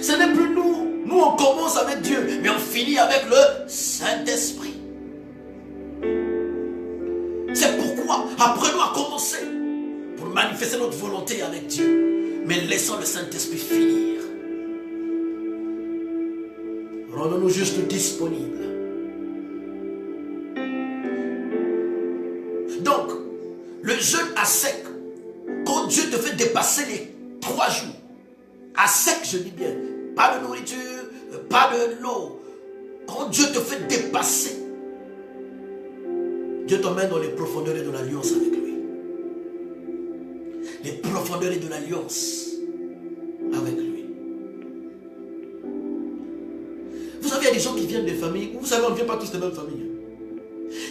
Ce n'est plus nous. Nous on commence avec Dieu, mais on finit avec le Saint-Esprit. C'est pourquoi apprenons à commencer pour manifester notre volonté avec Dieu. Mais laissons le Saint-Esprit finir. Rendons-nous juste disponibles. Donc, le jeûne à sec, quand Dieu te fait dépasser les 3 jours, à sec, je dis bien, pas de nourriture, pas de l'eau. Quand Dieu te fait dépasser, Dieu t'emmène dans les profondeurs de l'alliance avec lui. Les profondeurs de l'alliance avec lui. Vous savez, il y a des gens qui viennent des familles, vous savez, on ne vient pas tous des mêmes familles.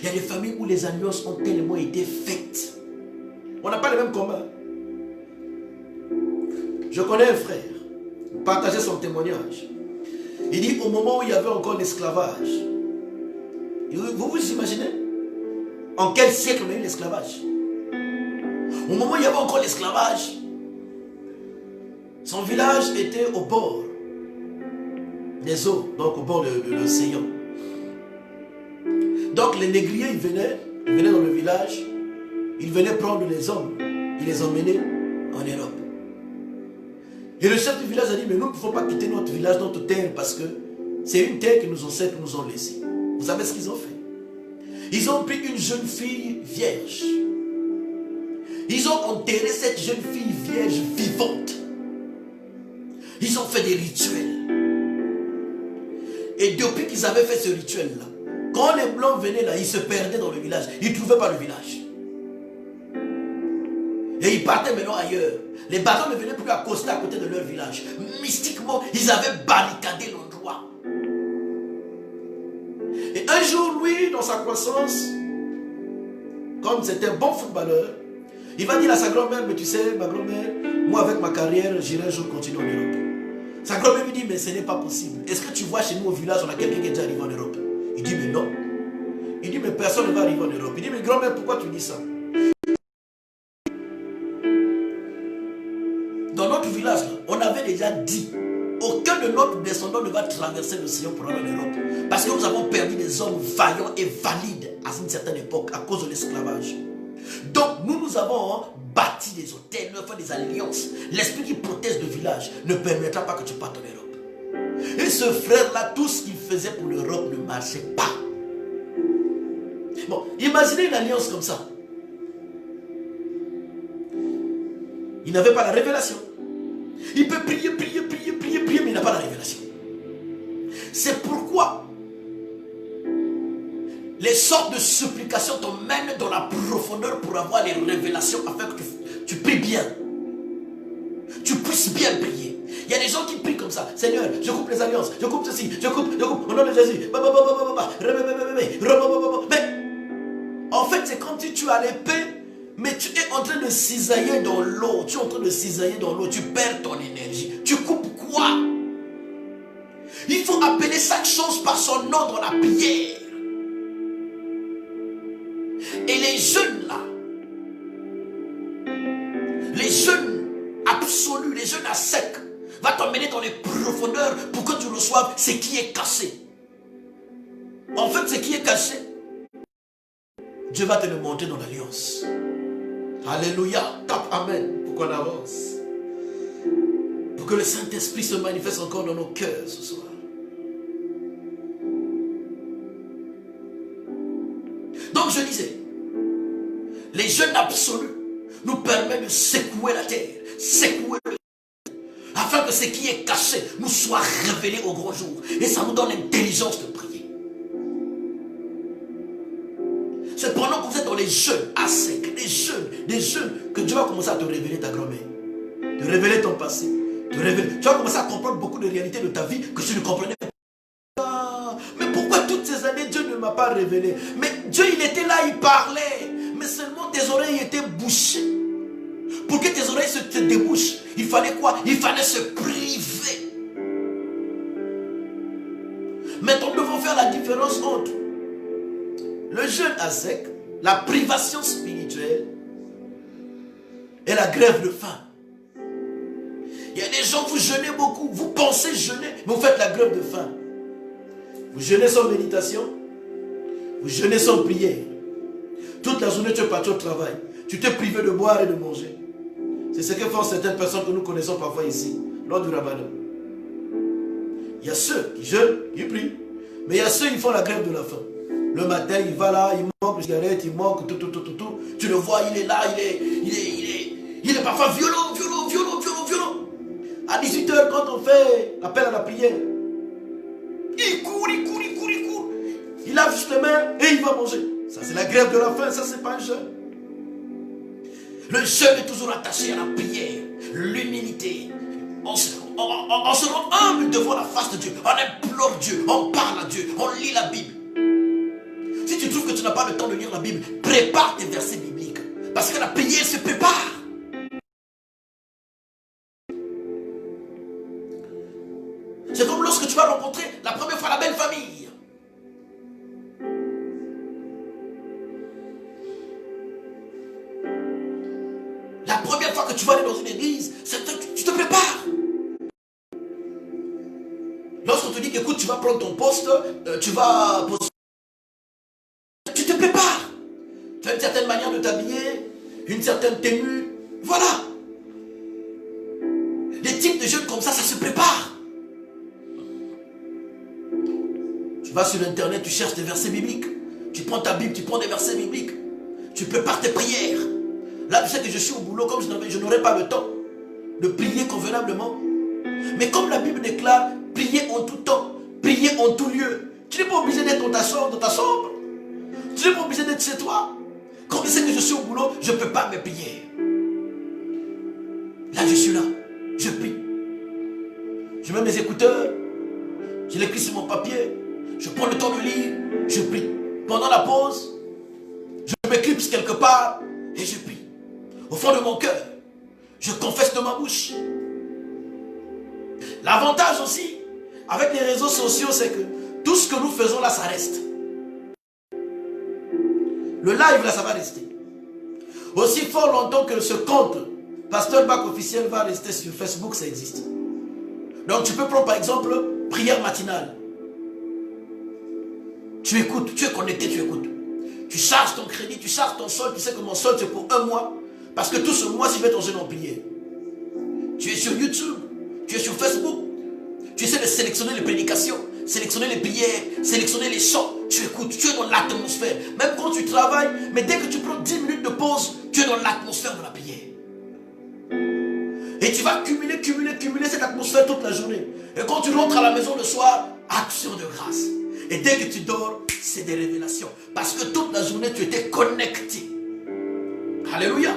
Il y a des familles où les alliances ont tellement été faites. On n'a pas les mêmes combats. Je connais un frère, il partageait son témoignage. Il dit au moment où il y avait encore l'esclavage. Vous vous imaginez? En quel siècle on a eu l'esclavage? Au moment où il y avait encore l'esclavage, son village était au bord des eaux, donc au bord de l'océan. Donc les négriers, ils venaient dans le village, ils venaient prendre les hommes, ils les emmenaient en Europe. Et le chef du village a dit, mais nous ne pouvons pas quitter notre village, notre terre, parce que c'est une terre que nos ancêtres nous ont laissée. Vous savez ce qu'ils ont fait? Ils ont pris une jeune fille vierge. Ils ont enterré cette jeune fille vierge vivante. Ils ont fait des rituels. Et depuis qu'ils avaient fait ce rituel-là, quand les blancs venaient là, ils se perdaient dans le village. Ils ne trouvaient pas le village. Et ils partaient maintenant ailleurs. Les bateaux ne venaient plus accoster à côté de leur village. Mystiquement, ils avaient barricadé l'endroit. Et un jour, lui, dans sa croissance, comme c'était un bon footballeur, il va dire à sa grand-mère, mais tu sais, ma grand-mère, moi avec ma carrière, j'irai un jour continuer en Europe. Sa grand-mère lui dit, mais ce n'est pas possible. Est-ce que tu vois chez nous au village, on a quelqu'un qui est déjà arrivé en Europe? Il dit, mais non. Il dit, mais personne ne va arriver en Europe. Il dit, mais grand-mère, pourquoi tu dis ça? Dans notre village, là, on avait déjà dit, aucun de nos descendants ne va traverser l'océan pour aller en Europe. Parce que nous avons perdu des hommes vaillants et valides à une certaine époque à cause de l'esclavage. Donc nous avons bâti des hôtels, nous avons fait des alliances. L'esprit qui protège le village ne permettra pas que tu partes en Europe. Et ce frère-là, tout ce qu'il faisait pour l'Europe ne marchait pas. Bon, imaginez une alliance comme ça. Il n'avait pas la révélation. Il peut prier, mais il n'a pas la révélation. C'est pourquoi les sortes de supplications t'emmènent dans la profondeur pour avoir les révélations afin que tu pries bien. Tu puisses bien prier. Il y a des gens qui prient comme ça. Seigneur, je coupe les alliances, je coupe ceci, je coupe, au nom de Jésus. Mais en fait, c'est comme si tu as l'épée, mais tu es en train de cisailler dans l'eau. Tu es en train de cisailler dans l'eau. Tu perds ton énergie. Tu coupes quoi? Il faut appeler chaque chose par son nom dans la prière. Et les jeunes là, les jeunes absolus, les jeunes à sec, va t'emmener dans les profondeurs pour que tu reçoives ce qui est caché. En fait, ce qui est caché, Dieu va te le montrer dans l'alliance. Alléluia, tape amen pour qu'on avance. Pour que le Saint-Esprit se manifeste encore dans nos cœurs ce soir. Donc je disais, les jeûnes absolus nous permettent de secouer la terre, secouer le afin que ce qui est caché nous soit révélé au grand jour. Et ça nous donne l'intelligence de prier. C'est pendant que vous êtes dans les jeûnes à sec, des jeûnes que Dieu va commencer à te révéler ta grand-mère, te révéler ton passé, te révéler. Tu vas commencer à comprendre beaucoup de réalités de ta vie que tu ne comprenais pas. Mais pourquoi toutes ces années Dieu ne m'a pas révélé? Mais Dieu il était là, il parlait, mais seulement tes oreilles étaient bouchées. Pour que tes oreilles se débouchent, il fallait quoi? Il fallait se priver. Maintenant nous devons faire la différence entre le jeûne à sec, la privation spirituelle et la grève de faim. Il y a des gens, vous jeûnez beaucoup, vous pensez jeûner, mais vous faites la grève de faim. Vous jeûnez sans méditation, vous jeûnez sans prière. Toute la journée tu es parti au travail, tu t'es privé de boire et de manger. C'est ce que font certaines personnes que nous connaissons parfois ici, lors du Ramadan. Il y a ceux qui jeûnent, qui prient. Mais il y a ceux qui font la grève de la faim. Le matin, il va là, il manque de cigarette, il manque tout. Tu le vois, il est là, il est parfois violent. À 18h, quand on fait l'appel à la prière, il court. Il lave juste les mains et il va manger. Ça, c'est la grève de la faim, ça, c'est pas un jeûne. Le jeûne est toujours attaché à la prière, l'humilité. On se rend humble devant la face de Dieu. On implore Dieu, on parle à Dieu, on lit la Bible. Si tu trouves que tu n'as pas le temps de lire la Bible, prépare tes versets bibliques. Parce que la prière se prépare. C'est comme lorsque tu vas rencontrer la première fois la belle famille. La première fois que tu vas aller dans une église, tu te prépares. Lorsqu'on te dit qu'écoute, tu vas prendre ton poste, tu vas... Tu te prépares. Tu as une certaine manière de t'habiller, une certaine tenue. Voilà. Les types de jeunes comme ça se prépare. Tu vas sur internet, tu cherches des versets bibliques. Tu prends ta Bible, tu prends des versets bibliques. Tu prépares tes prières. Là, tu sais que je suis au boulot, comme je n'aurai pas le temps de prier convenablement. Mais comme la Bible déclare, priez en tout temps, priez en tout lieu. Tu n'es pas obligé d'être dans ta chambre. Tu n'es pas obligé d'être chez toi. Comme je sais que je suis au boulot, je prépare mes prières. Là, je suis là, je prie. Je mets mes écouteurs, je l'écris sur mon papier, je prends le temps de lire, je prie. Pendant la pause, je m'éclipse quelque part et je prie. Au fond de mon cœur, je confesse de ma bouche. L'avantage aussi, avec les réseaux sociaux, c'est que tout ce que nous faisons là, ça reste. Le live là, ça va rester. Aussi fort longtemps que ce compte Pasteur Bac officiel va rester sur Facebook, ça existe. Donc tu peux prendre par exemple prière matinale. Tu écoutes, tu es connecté, tu écoutes. Tu charges ton crédit, tu charges ton solde. Tu sais que mon solde c'est pour un mois. Parce que tout ce mois, si je vais ton jeûne en prière. Tu es sur YouTube, tu es sur Facebook. Tu essaies de sélectionner les prédications, sélectionner les prières, sélectionner les chants. Tu écoutes, tu es dans l'atmosphère. Même quand tu travailles, mais dès que tu prends 10 minutes de pause, tu es dans l'atmosphère de la prière. Et tu vas cumuler cette atmosphère toute la journée. Et quand tu rentres à la maison le soir, action de grâce. Et dès que tu dors, c'est des révélations. Parce que toute la journée, tu étais connecté. Alléluia.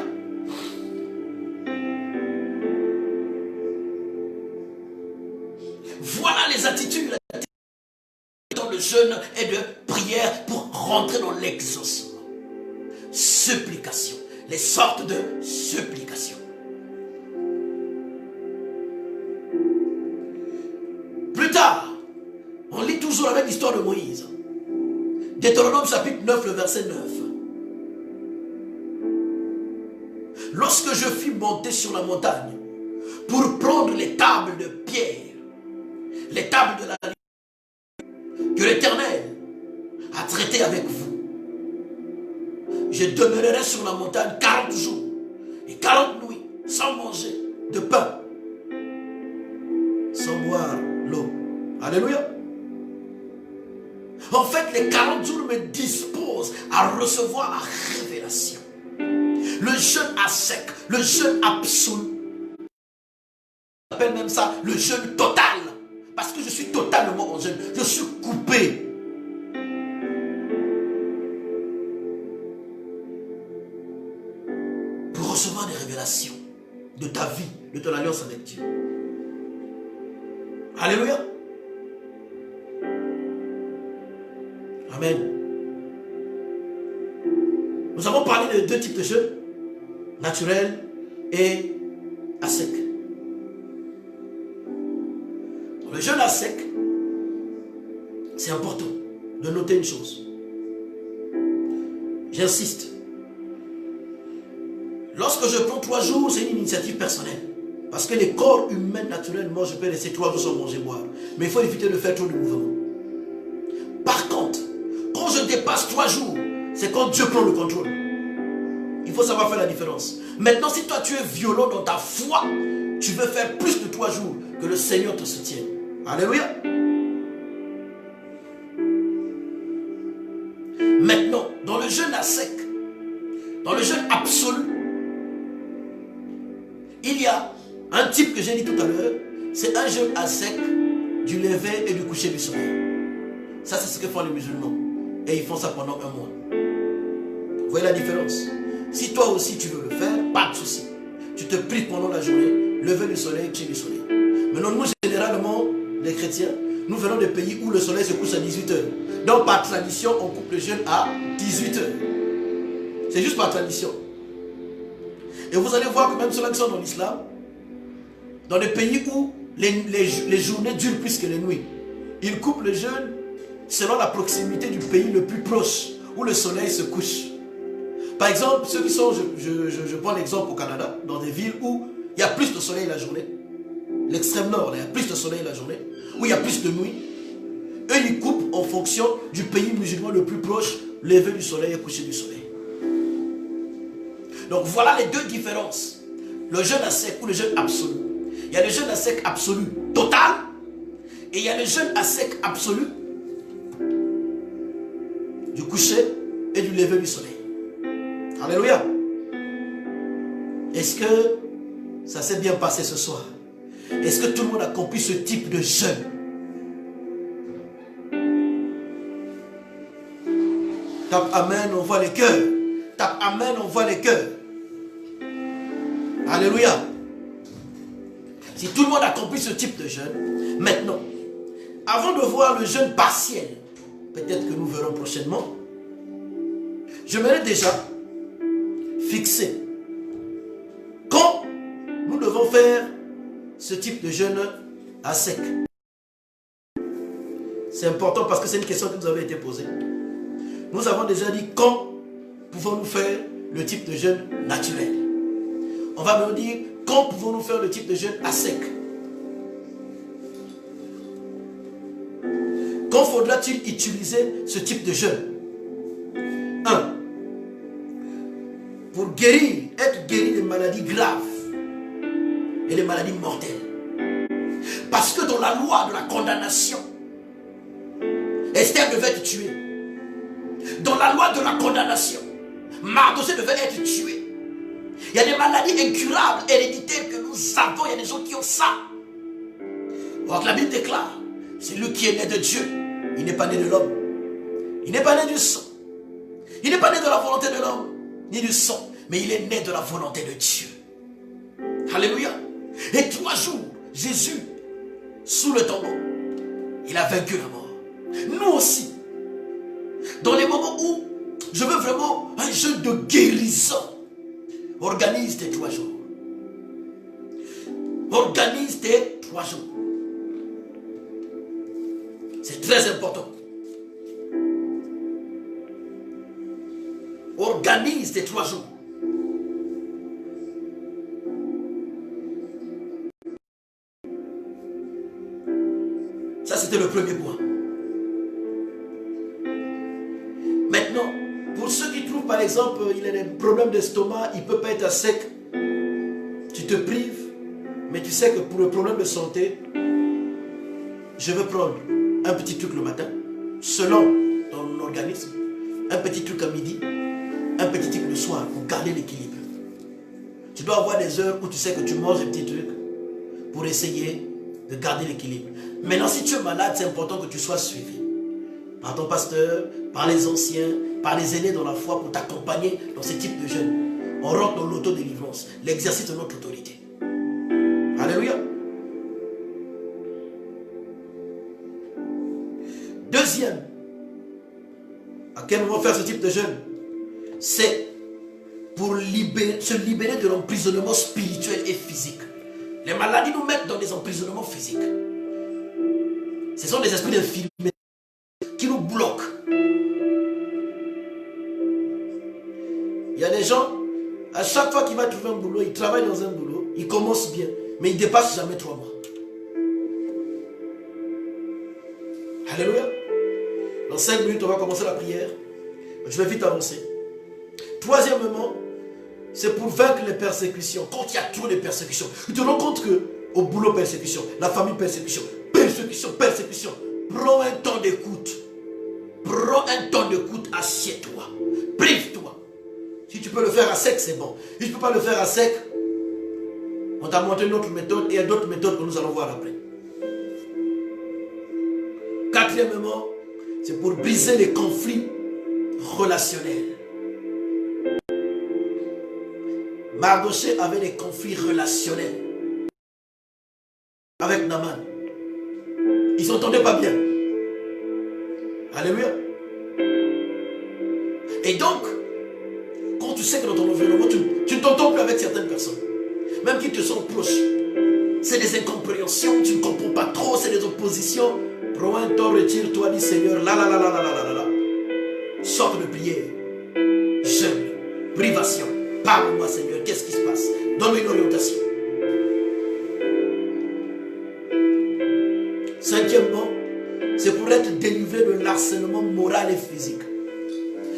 Voilà les attitudes dans le jeûne et de prière pour rentrer dans l'exaucement. Supplication. Les sortes de supplications. Plus tard, on lit toujours avec l'histoire de Moïse. Deutéronome chapitre 9, le verset 9. Lorsque je fus monté sur la montagne pour prendre les tables de pierre, les tables de la loi que l'Éternel a traité avec vous, je demeurerai sur la montagne 40 jours et 40 nuits sans manger de pain, sans boire l'eau. Alléluia. En fait, les 40 jours me disposent à recevoir la révélation. Le jeûne à sec, le jeûne absolu. On appelle même ça le jeûne total. Parce que je suis totalement en jeûne. Je suis coupé. Pour recevoir des révélations de ta vie, de ton alliance avec Dieu. Alléluia. Amen. Nous avons parlé de deux types de jeûne, naturel et à sec. Dans le jeûne à sec, c'est important de noter une chose. J'insiste. Lorsque je prends 3 jours, c'est une initiative personnelle. Parce que les corps humains naturellement, je peux rester 3 jours sans manger, boire. Mais il faut éviter de faire trop de mouvements. Par contre, je dépasse 3 jours, c'est quand Dieu prend le contrôle. Il faut savoir faire la différence. Maintenant, si toi tu es violent dans ta foi, tu veux faire plus de 3 jours, que le Seigneur te soutienne. Alléluia. Maintenant, dans le jeûne à sec, dans le jeûne absolu, il y a un type que j'ai dit tout à l'heure, c'est un jeûne à sec du lever et du coucher du soleil. Ça, c'est ce que font les musulmans. Et ils font ça pendant un mois. Vous voyez la différence? Si toi aussi tu veux le faire, pas de souci. Tu te prives pendant la journée, lever du soleil, coucher du soleil. Maintenant, nous, généralement, les chrétiens, nous venons des pays où le soleil se couche à 18 heures. Donc, par tradition, on coupe le jeûne à 18 heures. C'est juste par tradition. Et vous allez voir que même ceux-là qui sont dans l'islam, dans des pays où les journées durent plus que les nuits, ils coupent le jeûne selon la proximité du pays le plus proche, où le soleil se couche. Par exemple, ceux qui sont, je prends l'exemple au Canada, dans des villes où il y a plus de soleil la journée, l'extrême nord, il y a plus de soleil la journée, où il y a plus de nuit, eux ils coupent en fonction du pays musulman le plus proche, lever du soleil et coucher du soleil. Donc voilà les deux différences. Le jeûne à sec ou le jeûne absolu. Il y a le jeûne à sec absolu total, et il y a le jeûne à sec absolu du coucher et du lever du soleil. Alléluia. Est-ce que ça s'est bien passé ce soir? Est-ce que tout le monde a compris ce type de jeûne? Tape Amen, on voit les cœurs. Tape Amen, on voit les cœurs. Alléluia. Si tout le monde a compris ce type de jeûne, maintenant, avant de voir le jeûne partiel, peut-être que nous verrons prochainement, j'aimerais déjà fixer quand nous devons faire ce type de jeûne à sec. C'est important parce que c'est une question qui nous avait été posée. Nous avons déjà dit quand pouvons-nous faire le type de jeûne naturel. On va me dire quand pouvons-nous faire le type de jeûne à sec. Quand faudra-t-il utiliser ce type de jeûne? 1. Pour guérir, être guéri des maladies graves et des maladies mortelles. Parce que dans la loi de la condamnation, Esther devait être tuée. Dans la loi de la condamnation, Mardochée devait être tué. Il y a des maladies incurables, héréditaires que nous avons. Il y a des gens qui ont ça. Or, la Bible déclare, c'est lui qui est né de Dieu. Il n'est pas né de l'homme. Il n'est pas né du sang. Il n'est pas né de la volonté de l'homme, ni du sang. Mais il est né de la volonté de Dieu. Alléluia. Et 3 jours, Jésus, sous le tombeau, il a vaincu la mort. Nous aussi, dans les moments où je veux vraiment un jeûne de guérison, organise tes 3 jours. Organise tes 3 jours. C'est très important. Organise tes 3 jours. Ça, c'était le premier point. Maintenant, pour ceux qui trouvent, par exemple, il a des problèmes d'estomac, il ne peut pas être à sec, tu te prives, mais tu sais que pour le problème de santé, je veux prendre un petit truc le matin, selon ton organisme, un petit truc à midi, un petit truc le soir, pour garder l'équilibre. Tu dois avoir des heures où tu sais que tu manges un petit truc pour essayer de garder l'équilibre. Maintenant, si tu es malade, c'est important que tu sois suivi par ton pasteur, par les anciens, par les aînés dans la foi pour t'accompagner dans ce type de jeûne. On rentre dans l'autodélivrance, l'exercice de notre autorité. Alléluia. Deuxième, à quel moment faire ce type de jeûne? C'est pour se libérer de l'emprisonnement spirituel et physique. Les maladies nous mettent dans des emprisonnements physiques. Ce sont des esprits d'infirmité qui nous bloquent. Il y a des gens, à chaque fois qu'il va trouver un boulot, il travaille dans un boulot, il commence bien, mais il ne dépasse jamais 3 mois. Alléluia. Dans 5 minutes, on va commencer la prière. Je vais vite avancer. Troisièmement, c'est pour vaincre les persécutions. Quand il y a trop de persécutions, tu te rends compte que au boulot persécution, la famille persécution, persécution. Prends un temps d'écoute. Prends un temps d'écoute, assieds-toi. Prive-toi. Si tu peux le faire à sec, c'est bon. Si tu ne peux pas le faire à sec, on t'a montré une autre méthode et il y a d'autres méthodes que nous allons voir après. Quatrièmement, c'est pour briser les conflits relationnels. Mardochée avait des conflits relationnels avec Naaman. Ils ne s'entendaient pas bien. Alléluia. Et donc, quand tu sais que dans ton environnement, tu ne t'entends plus avec certaines personnes, même qui te sont proches, c'est des incompréhensions, tu ne comprends pas trop, c'est des oppositions. Prends un temps, retire-toi, dis Seigneur, là. Sorte de prière, jeûne, privation. Parle-moi Seigneur, qu'est-ce qui se passe? Donne-moi une orientation. Cinquièmement, c'est pour être délivré de l'harcèlement moral et physique.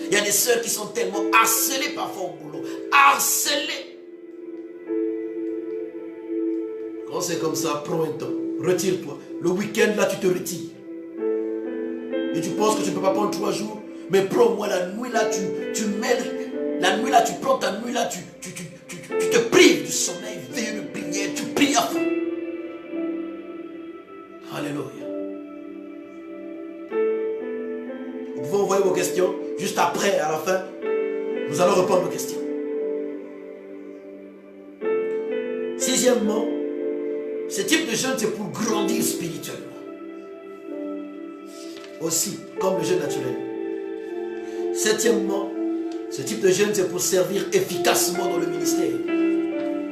Il y a des sœurs qui sont tellement harcelées parfois au boulot. Harcelées. Quand c'est comme ça, prends un temps. Retire-toi. Le week-end, là, tu te retires. Et tu penses que tu ne peux pas prendre 3 jours. Mais prends-moi la nuit, là, tu mêles. La nuit, là, tu prends ta nuit, là, tu te prives du sommeil, veille de prière, tu pries à fond. Alléluia. Vous pouvez envoyer vos questions. Juste après, à la fin, nous allons répondre aux questions. Sixièmement, ce type de jeûne, c'est pour grandir spirituellement. Aussi, comme le jeûne naturel. Septièmement, ce type de jeûne, c'est pour servir efficacement dans le ministère.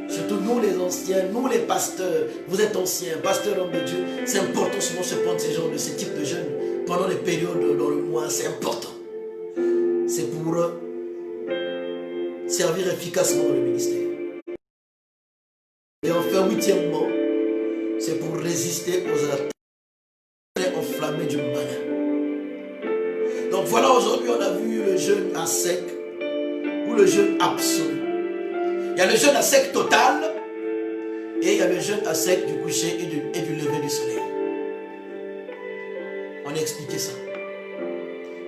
Surtout nous les anciens, nous les pasteurs, vous êtes anciens, pasteurs, hommes de Dieu, c'est important souvent de prendre ce type de jeûne pendant les périodes dans le mois, c'est important. C'est pour servir efficacement dans le ministère. Et enfin, huitièmement, c'est pour résister aux attaques enflammées du malin. Donc voilà, aujourd'hui on a vu le jeûne à sec ou le jeûne absolu. Il y a le jeûne à sec total et il y a le jeûne à sec du coucher et du lever du soleil. On a expliqué ça.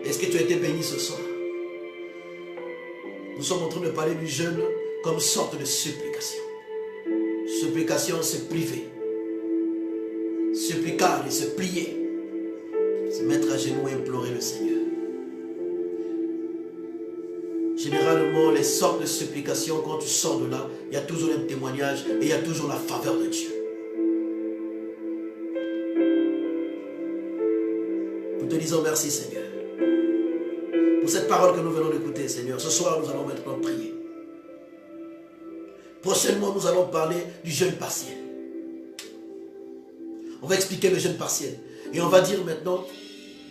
Est-ce que tu as été béni ce soir? Nous sommes en train de parler du jeûne comme sorte de supplication. Supplication, c'est priver. Supplicar et se plier. Se mettre à genoux et implorer le Seigneur. Généralement, les sortes de supplications, quand tu sors de là, il y a toujours un témoignage et il y a toujours la faveur de Dieu. Nous te disons merci Seigneur. Pour cette parole que nous venons d'écouter, Seigneur. Ce soir, nous allons maintenant prier. Prochainement, nous allons parler du jeûne partiel. On va expliquer le jeûne partiel. Et on va dire maintenant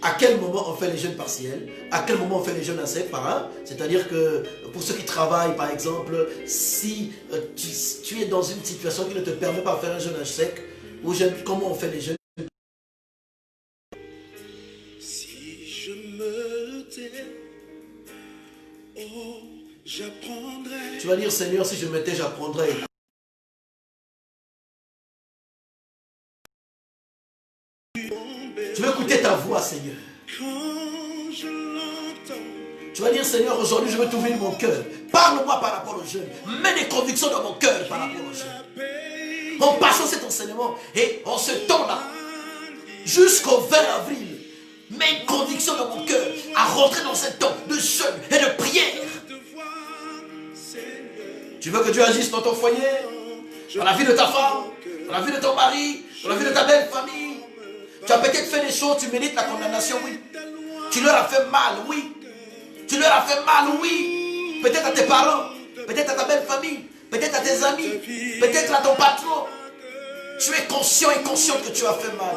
à quel moment on fait les jeûnes partiels, à quel moment on fait les jeûnes à sec par un. C'est-à-dire que pour ceux qui travaillent, par exemple, si tu es dans une situation qui ne te permet pas de faire un jeûne à sec, ou jeûne, comment on fait les jeûnes? Si je me tais, oh, j'apprendrai. Tu vas dire, Seigneur, si je me tais, j'apprendrai. Tu veux écouter ta voix, Seigneur. Quand je l'entends, Tu vas dire, Seigneur, aujourd'hui, je veux t'ouvrir mon cœur. Parle-moi par rapport au jeûne. Mets des convictions dans mon cœur par rapport au jeûne. En passant cet enseignement et en ce temps-là, jusqu'au 20 avril, mets une conviction dans mon cœur à rentrer dans ce temps de jeûne et de prière. Tu veux que Dieu agisse dans ton foyer, dans la vie de ta femme, dans la vie de ton mari, dans la vie de ta belle famille. Tu as peut-être fait des choses, tu mérites la condamnation, oui. Tu leur as fait mal, oui. Tu leur as fait mal, oui. Peut-être à tes parents, peut-être à ta belle famille, peut-être à tes amis, peut-être à ton patron. Tu es conscient et consciente que tu as fait mal.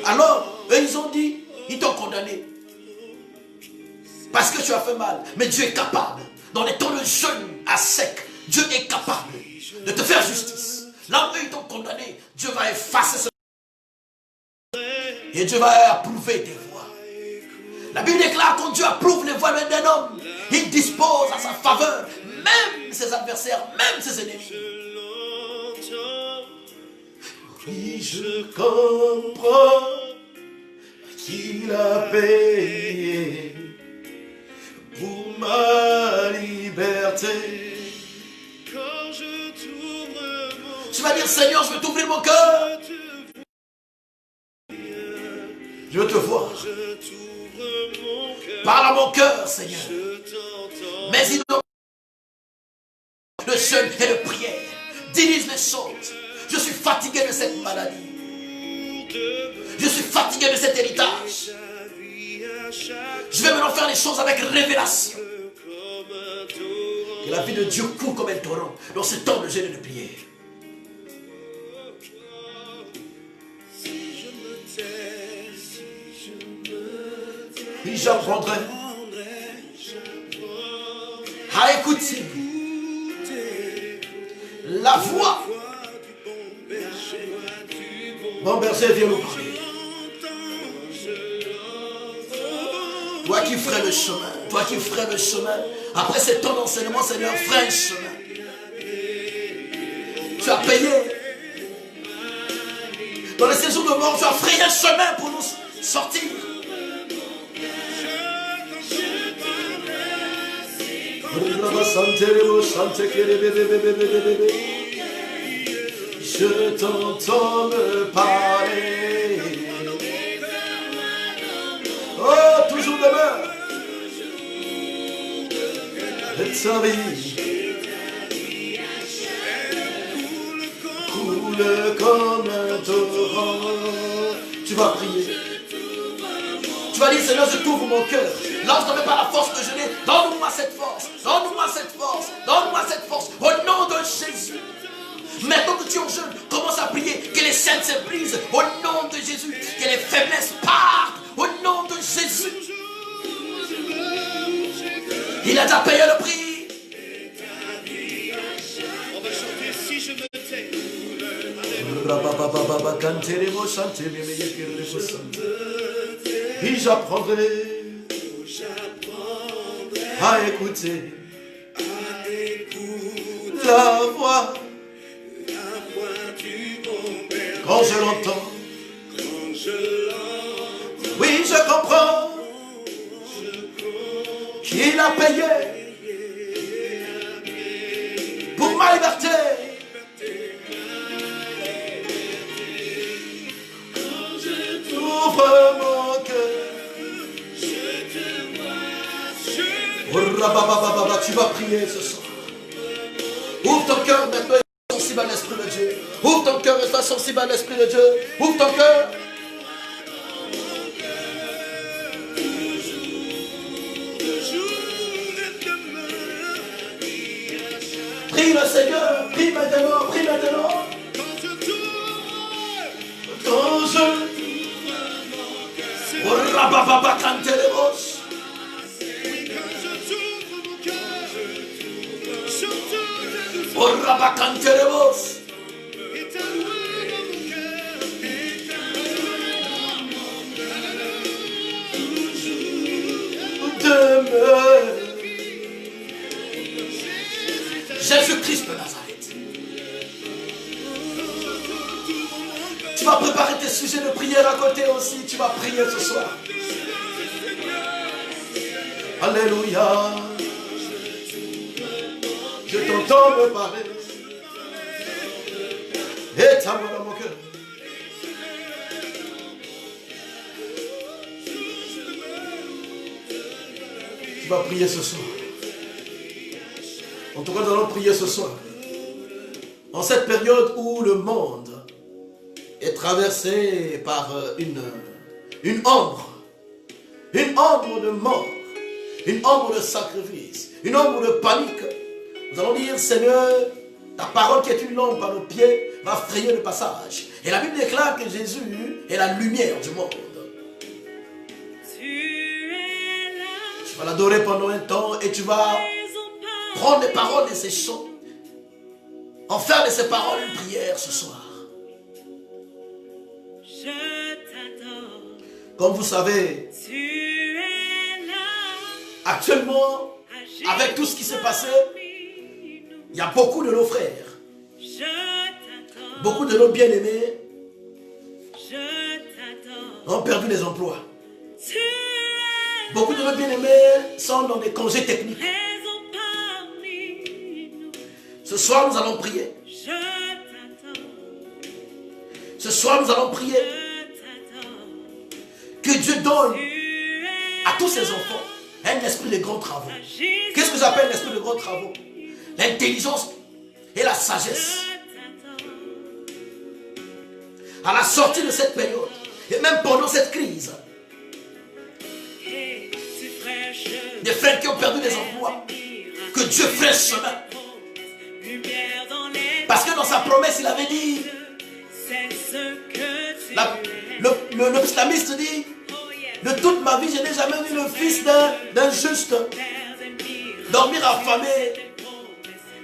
Alors, eux, ils ont dit, ils t'ont condamné. Parce que tu as fait mal. Mais Dieu est capable. Dans les temps de jeûne à sec, Dieu est capable de te faire justice. Là où ils t'ont condamné, Dieu va effacer ce. Et Dieu va approuver tes voies. La Bible déclare quand Dieu approuve les voies d'un homme, il dispose à sa faveur même ses adversaires, même ses ennemis. Oui, je comprends qu'il a payé pour ma liberté. Tu vas dire, Seigneur, je veux t'ouvrir mon cœur. Je veux te voir. Parle à mon cœur, Seigneur. Mais il donne le jeûne et le prière. Dirige les choses. Je suis fatigué de cette maladie. Je suis fatigué de cet héritage. Je vais maintenant faire les choses avec révélation. Que la vie de Dieu coule comme un torrent dans ce temps de jeûne et de prière. Et j'apprendrai à écouter la voix. Mon berger, viens nous parler. Toi qui ferais le chemin, toi qui ferais le chemin, après ce temps d'enseignement, Seigneur, ferais un chemin. Tu as payé. Dans les séjours de mort, tu as frayé un chemin pour nous sortir. Je t'entends me parler. Oh, toujours demain. De ta vie coule comme un torrent. Tu vas prier. Tu vas dire, Seigneur, je t'ouvre mon cœur. Lance-moi pas la force que je n'ai. Donne-moi cette force. Donne-moi cette force. Donne-moi cette force. Au nom de Jésus. Maintenant que tu es en jeûne, commence à prier. Que les chaînes se brisent. Au nom de Jésus. Que les faiblesses partent. Au nom de Jésus. Il a déjà payé le prix. On va chanter si je me tais. Et j'apprendrai à écouter la voix du bon Père. quand je l'entends. Quand je l'entends, Oui, je comprends qu'il a payé pour ma liberté. Ouvre mon cœur. Tu vas prier ce soir. Ouvre ton cœur maintenant et sois sensible à l'Esprit de Dieu. Ouvre ton cœur et sois sensible à l'Esprit de Dieu. Ouvre ton cœur. Prie le Seigneur. Prie maintenant. Prie maintenant. Quand je Jésus-Christ de Nazareth. Tu vas préparer tes sujets de prière à côté aussi. Tu vas prier ce soir. Alléluia. Je t'entends me parler. Et ta main dans mon cœur. Tu vas prier ce soir. En tout cas, nous allons prier ce soir. En cette période où le monde est traversé par une ombre de mort, une ombre de sacrifice, une ombre de panique. Nous allons dire, Seigneur, ta parole qui est une lampe à nos pieds va frayer le passage. Et la Bible déclare que Jésus est la lumière du monde. Tu vas l'adorer pendant un temps et tu vas prendre les paroles de ces chants, en faire de ces paroles une prière ce soir. Comme vous savez, actuellement, avec tout ce qui s'est passé, Il y a beaucoup de nos frères, Je t'adore. beaucoup de nos bien-aimés Je t'adore. ont perdu les emplois. Tu es Beaucoup de nos bien-aimés sont dans des congés techniques. présent parmi nous. Ce soir, nous allons prier. Je t'adore. Ce soir, nous allons prier Je t'adore. que Dieu donne Tu es à tous ses enfants un esprit de grands travaux. Agis Qu'est-ce que j'appelle l'esprit de grands travaux? L'intelligence et la sagesse. À la sortie de cette période, et même pendant cette crise, des frères qui ont perdu des emplois, que Dieu fasse chemin. Parce que dans sa promesse, il avait dit, le islamiste dit, de toute ma vie, je n'ai jamais vu le fils d'un juste dormir affamé.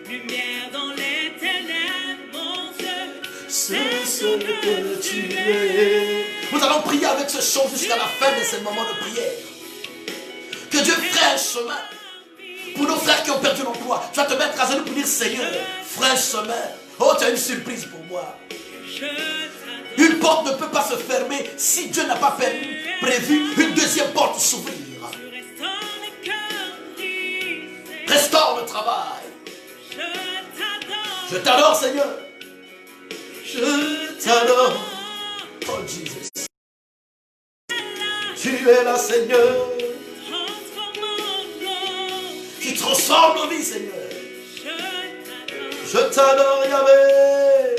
Lumière dans les ténèbres, mon Dieu, C'est ce que tu es. Nous allons prier avec ce chant jusqu'à la fin de ce moment de prière. Que Dieu ferait un chemin pour nos frères qui ont perdu l'emploi. Tu vas te mettre à genoux pour dire, Seigneur, ferai un chemin. Oh, tu as une surprise pour moi. Une porte ne peut pas se fermer si Dieu n'a pas prévu une deuxième porte s'ouvrir. Restaure le travail. Je t'adore, Seigneur. Je t'adore. Oh, Jesus. Tu es là, Seigneur. Tu transformes nos vies, Seigneur. Je t'adore, Yahweh.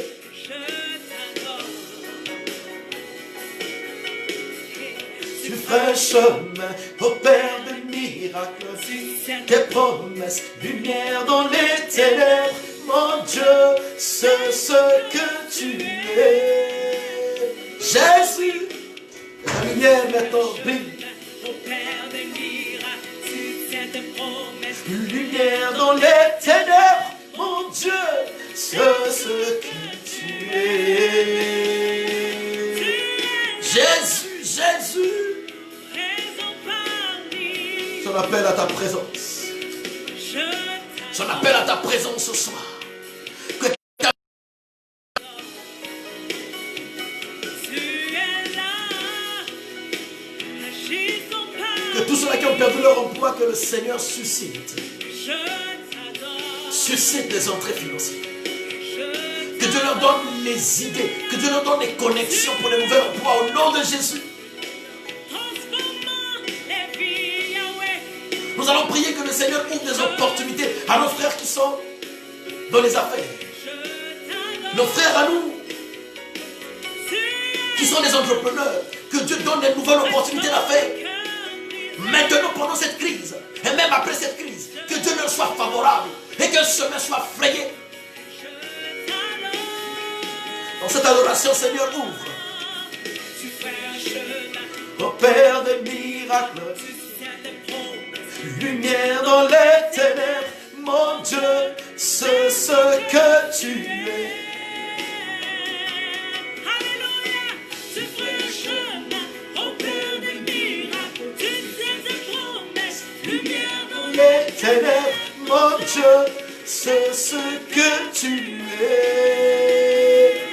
Tu fais un chemin au Père de miracles. Tes promesses, lumière dans les ténèbres. Mon Dieu, c'est ce que tu es. Jésus, la lumière maintenant brille. Lumière dans les ténèbres. Mon Dieu, c'est ce que tu es. Jésus, Jésus. J'en appelle à ta présence. J'en appelle à ta présence ce soir. Que tous ceux-là qui ont perdu leur emploi, que le Seigneur suscite. Suscite des entrées financières. Que Dieu leur donne les idées. Que Dieu leur donne les connexions pour les nouveaux emplois au nom de Jésus. Nous allons prier que le Seigneur ouvre des opportunités à nos frères qui sont dans les affaires. Nos frères à nous qui sont des entrepreneurs. Que Dieu donne des nouvelles opportunités d'affaires. Maintenant, pendant cette crise, et même après cette crise, que Dieu leur soit favorable et que le chemin soit frayé. Dans cette adoration, Seigneur, ouvre. Ô Père des miracles, lumière dans les ténèbres, mon Dieu, c'est ce que tu es. Alléluia, tu ferais un chemin, ô Père des miracles, tu sais tes promesses, lumière dans Les ténèbres, mon Dieu, c'est ce que tu es.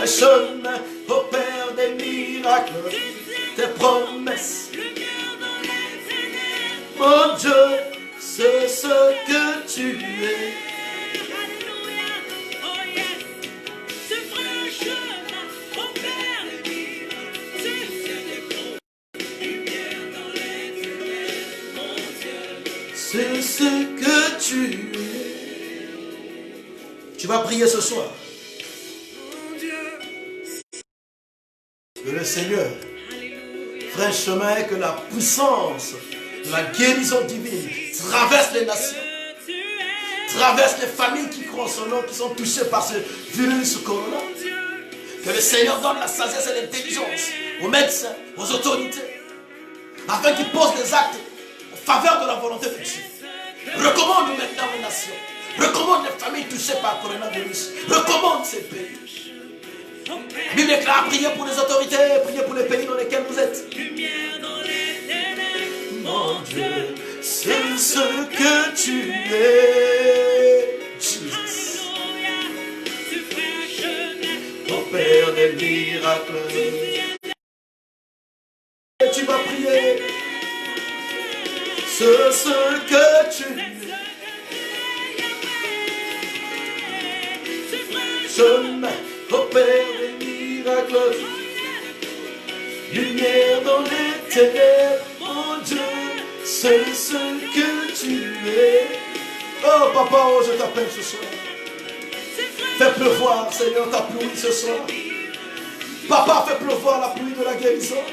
Un chemin, ô Père des miracles, tes promesses. Mon Dieu, c'est ce que tu es. Alléluia, oh yes, tu ferais un chemin, ô Père des miracles, tu sais tes promesses, lumière dans les ténèbres, mon Dieu. C'est ce que tu es. Tu vas prier ce soir. Que le Seigneur ferait un chemin et que la puissance de la guérison divine traverse les nations, traverse les familles qui croient en son nom, qui sont touchées par ce virus corona. Que le Seigneur donne la sagesse et l'intelligence aux médecins, aux autorités, afin qu'ils posent des actes en faveur de la volonté de Dieu. Recommande maintenant les nations, recommande les familles touchées par le coronavirus, recommande ces pays. La Bible déclare, priez pour les autorités, priez pour les pays dans lesquels vous êtes. Lumière dans les ténèbres, Mon Dieu, c'est ce que tu es. Jesus. Alléluia. Tu fais un chemin. Mon Père des miracles. Et tu vas prier. C'est ce que tu es. Chemin, mon Père des miracles. Lumière dans les ténèbres, mon Dieu, c'est ce que tu es. Oh papa, oh je t'appelle ce soir. Fais pleuvoir, Seigneur, ta pluie ce soir. Papa, fais pleuvoir la pluie de la guérison.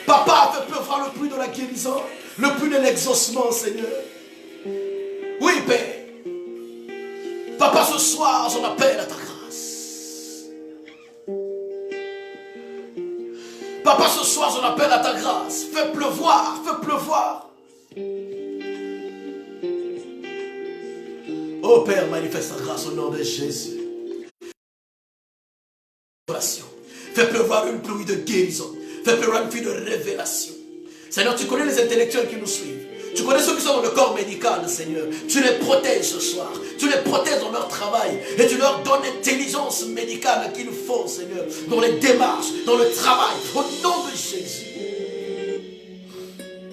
Papa, fais pleuvoir le pluie de la guérison. Le pluie de l'exaucement, Seigneur. Oui, Père. Papa, ce soir, j'en appelle à ta grâce. Papa, ce soir, j'en appelle à ta grâce. Fais pleuvoir, fais pleuvoir. Oh Père, manifeste ta grâce au nom de Jésus. Fais pleuvoir une pluie de guérison. Fais pleuvoir une pluie de révélation. Seigneur, tu connais les intellectuels qui nous suivent. Tu connais ceux qui sont dans le corps médical, Seigneur. Tu les protèges ce soir. Tu les protèges dans leur travail. Et tu leur donnes l'intelligence médicale qu'il faut, Seigneur. Dans les démarches, dans le travail. Au nom de Jésus.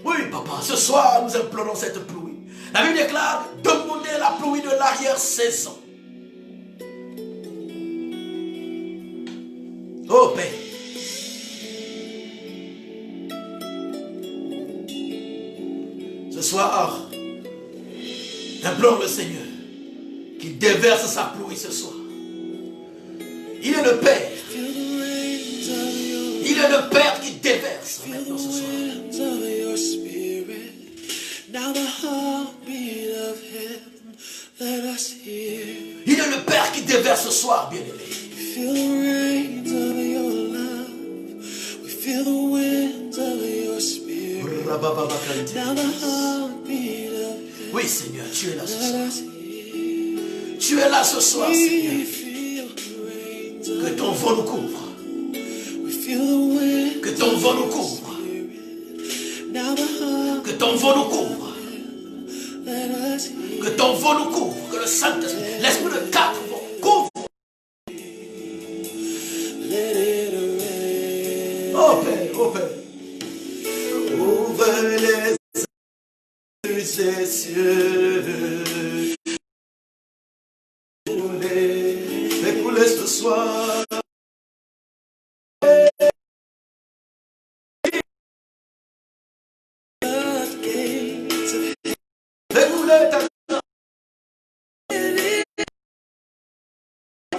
Oui, papa, ce soir, nous implorons cette pluie. La Bible déclare, demandez la pluie de l'arrière-saison. Oh, Père. Ce soir, implore le Seigneur qu'il déverse sa pluie ce soir. Il est le Père. Il est le Père qui déverse maintenant ce soir. Il est le Père qui déverse ce soir, bien-aimé. Oui, Seigneur, tu es là ce soir. Tu es là ce soir, Seigneur. Que ton vent nous couvre. Que ton vent nous couvre. Que ton vent nous couvre. Que ton vent nous couvre. Que le Saint-Esprit, l'esprit de quatre vents couvre. Oh Père, oh Père. Ouvre les des cieux. Écoulez ce soir. Écoulez ta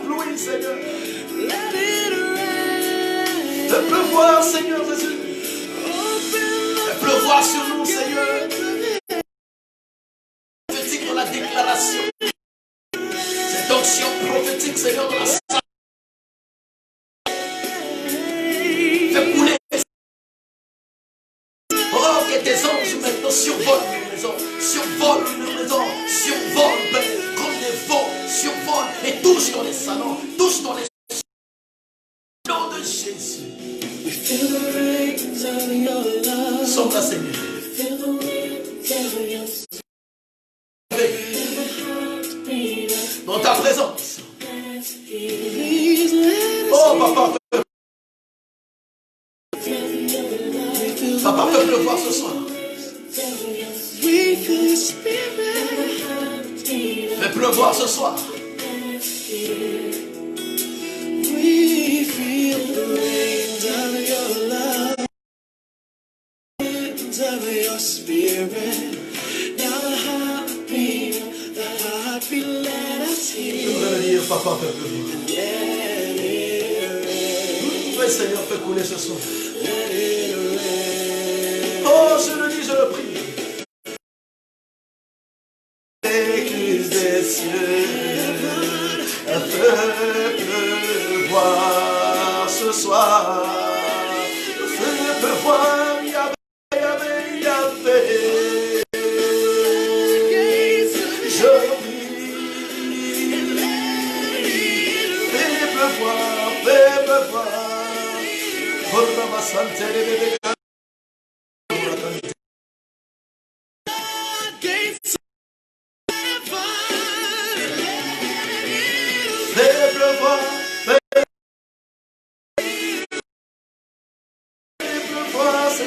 pluie, Seigneur. Fais pleuvoir, Seigneur Jésus. Fais pleuvoir sur nous, Seigneur. Prophétique dans la déclaration. Cette onction prophétique, Seigneur, dans la salle. Fais couler. Oh, que tes anges maintenant survolent nos maisons. Survolent nos maisons. Survolent, Père, comme des veaux. Survolent et touchent dans les salons. Touchent dans les... Au nom de Jésus. Sommes là, Seigneur. Dans ta présence. Oh, papa. Papa, fais pleuvoir ce soir. Fais pleuvoir ce soir. Je voudrais dire, papa, fais pleuvoir. Oui, Seigneur, fais couler ce soir. Oh, je le dis, je le prie. L'église des cieux, fais pleuvoir ce soir. Fais pleuvoir, Yahvé, Yahvé, Yahvé. Je prie. Fais pleuvoir, fais pleuvoir. Pour ma santé, les bébés.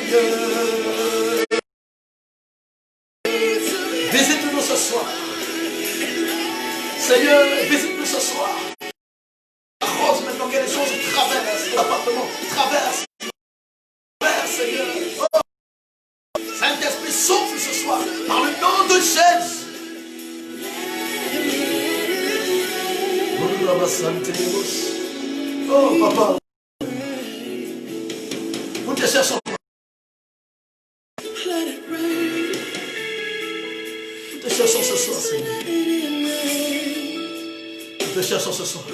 Seigneur. Visite-nous ce soir. Seigneur, visite-nous ce soir. Arrose maintenant que les choses traversent l'appartement, traversent, Seigneur. Oh. Saint-Esprit, souffle ce soir par le nom de Jésus. Oh, papa. Nous te cherchons. Nous te cherchons ce soir, Seigneur. Nous te cherchons ce soir.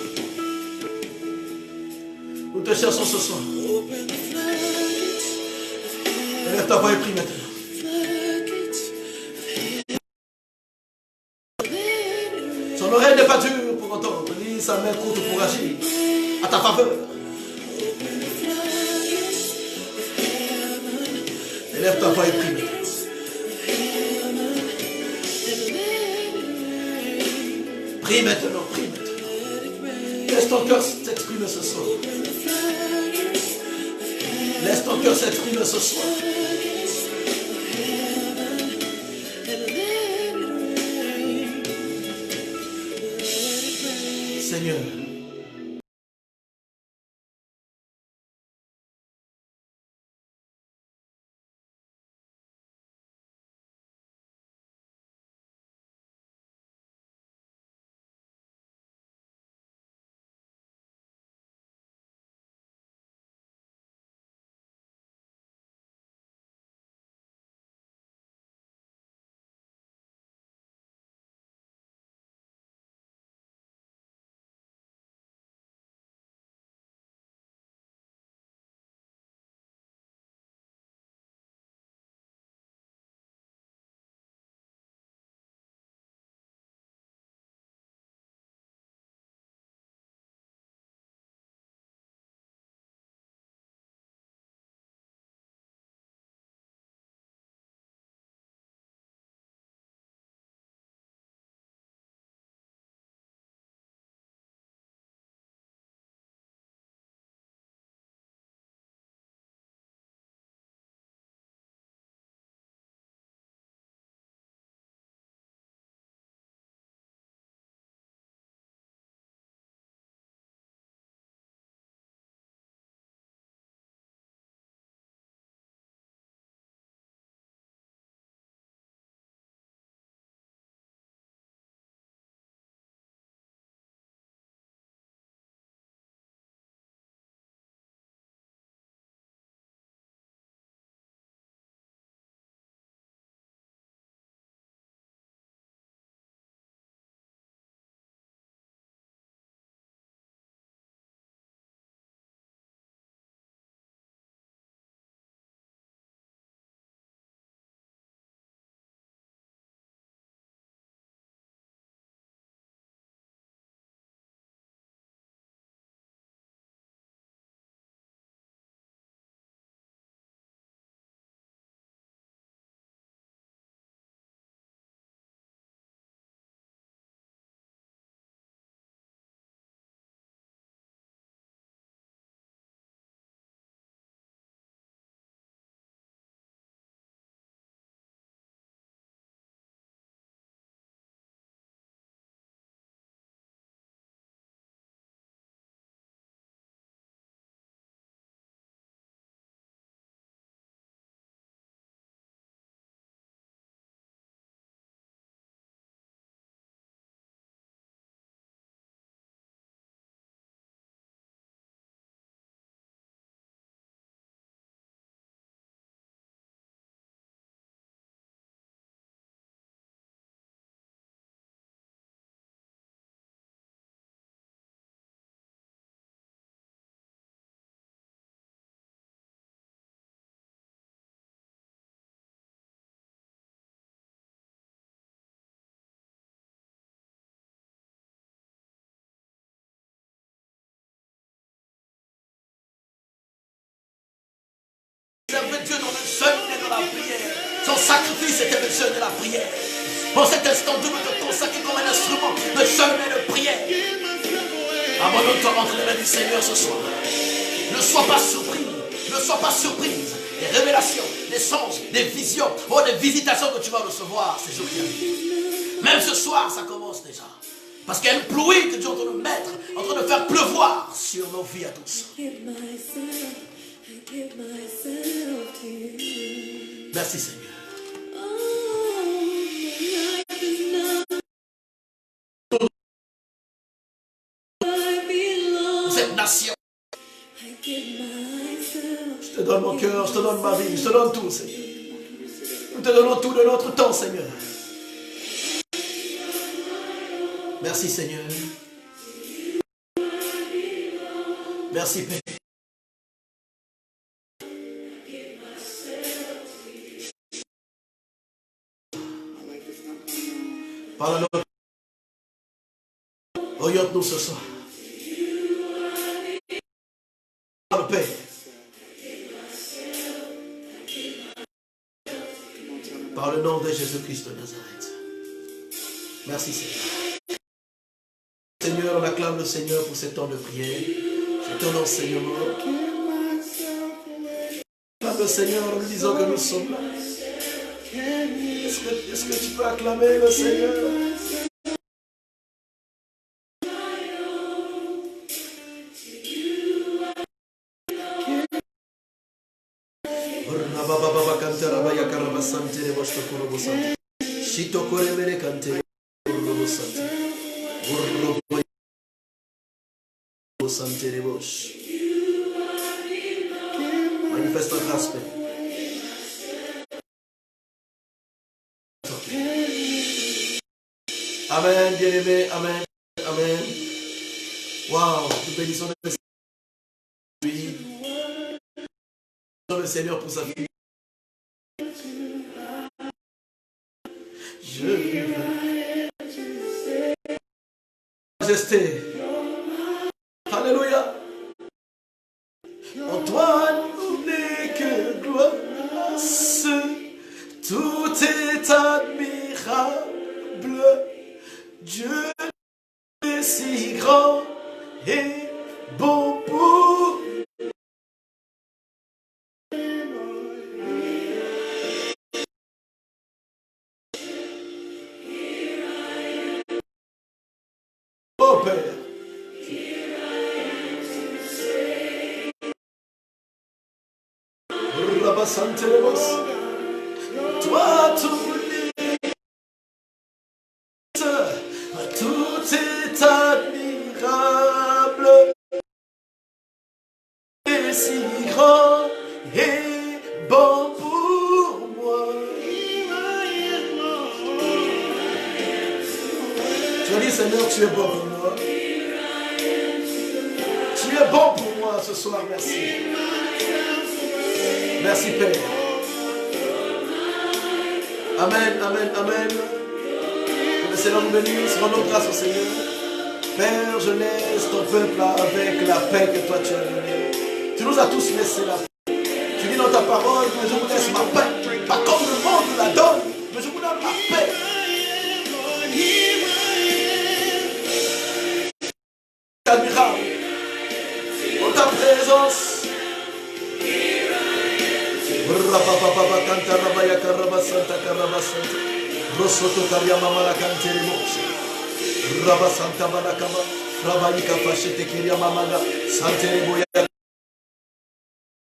Nous te cherchons ce soir. Élève ta voix et prie maintenant. Son oreille n'est pas dure pour entendre, ni sa main courte pour agir à ta faveur. Élève ta voix et prie maintenant. Prie maintenant, prie maintenant. Laisse ton cœur s'exprimer ce soir. Laisse ton cœur s'exprimer ce soir. Seigneur. Servait Dieu dans le jeûne et dans la prière. Son sacrifice était le jeûne et la prière. En cet instant, Dieu veut te consacrer comme un instrument de jeûne et de prière. Abandonne-toi entre les mains du Seigneur ce soir. Ne sois pas surpris, ne sois pas surprise. des révélations, des songes, des visions, oh, des visitations que tu vas recevoir ces jours qui arrivent. Même ce soir, ça commence déjà. Parce qu'il y a une pluie que Dieu est en train de mettre, en train de faire pleuvoir sur nos vies à tous. Merci Seigneur. Cette nation. Je te donne mon cœur, je te donne ma vie, je te donne tout, Seigneur. Nous te donnons tout de notre temps, Seigneur. Merci, Seigneur. Merci, Père. Parle-nous. Oriente-nous ce soir. Parle, Père. Par le nom de Jésus-Christ de Nazareth. Merci, Seigneur. Seigneur, on acclame le Seigneur pour ce temps de prière, ce temps d'enseignement. Acclame le Seigneur en lui disant que nous sommes là. Est-ce que tu peux acclamer le Seigneur? Manifeste ta grâce, Père. Amen, bien-aimé, amen, amen. Waouh, nous bénissons le Seigneur pour sa vie. Je majesté. Alléluia. En toi nous n'est que gloire. Tout est admirable. Dieu est si grand et bon pour oh Père. Toi tout est admirable et si grand et bon pour moi. Tu as dit Seigneur, tu es bon pour moi. Tu es bon pour moi ce soir, merci. Merci Père. Amen, amen, amen. Que le Seigneur nous bénisse, rendons grâce au Seigneur. Père, je laisse ton peuple avec la paix que toi tu as donnée. Tu nous as tous laissé la paix. Tu dis dans ta parole que je vous laisse ma paix. Pas comme le monde la donne, mais je vous donne la paix. Admirable. En ta présence. Rosoto Kariama Malakantere Moshe Rabba Santa Malakama Rabaika Fashete Kiriama Mala Santere Boya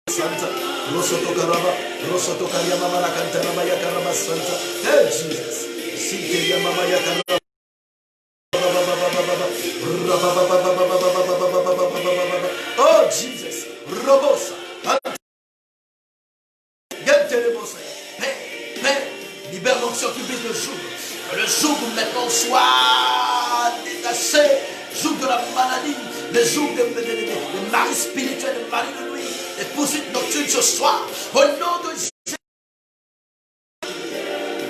Santa Rosoto Karaba Rosoto Kariama Malakantara Baya Karaba Santa. Hey Jesus Sikeria Mama Yakaraba oh Jesus Robosa libère l'onction qui brise le joug. Le joug maintenant soit détaché. Joug de la maladie. Le joug des maris spirituels, des maris de nuit. Des poursuites nocturnes ce soir. Au nom de Jésus.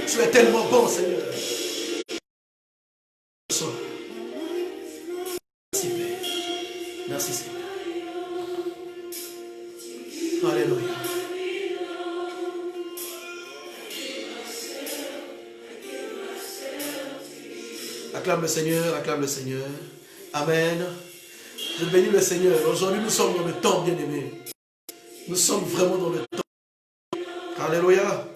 Tu es tellement bon, Seigneur. Merci, Père. Merci, Seigneur. Alléluia. Acclame le Seigneur, acclame le Seigneur. Amen. Je bénis le Seigneur. Aujourd'hui, nous sommes dans le temps, bien-aimé. Nous sommes vraiment dans le temps. Alléluia.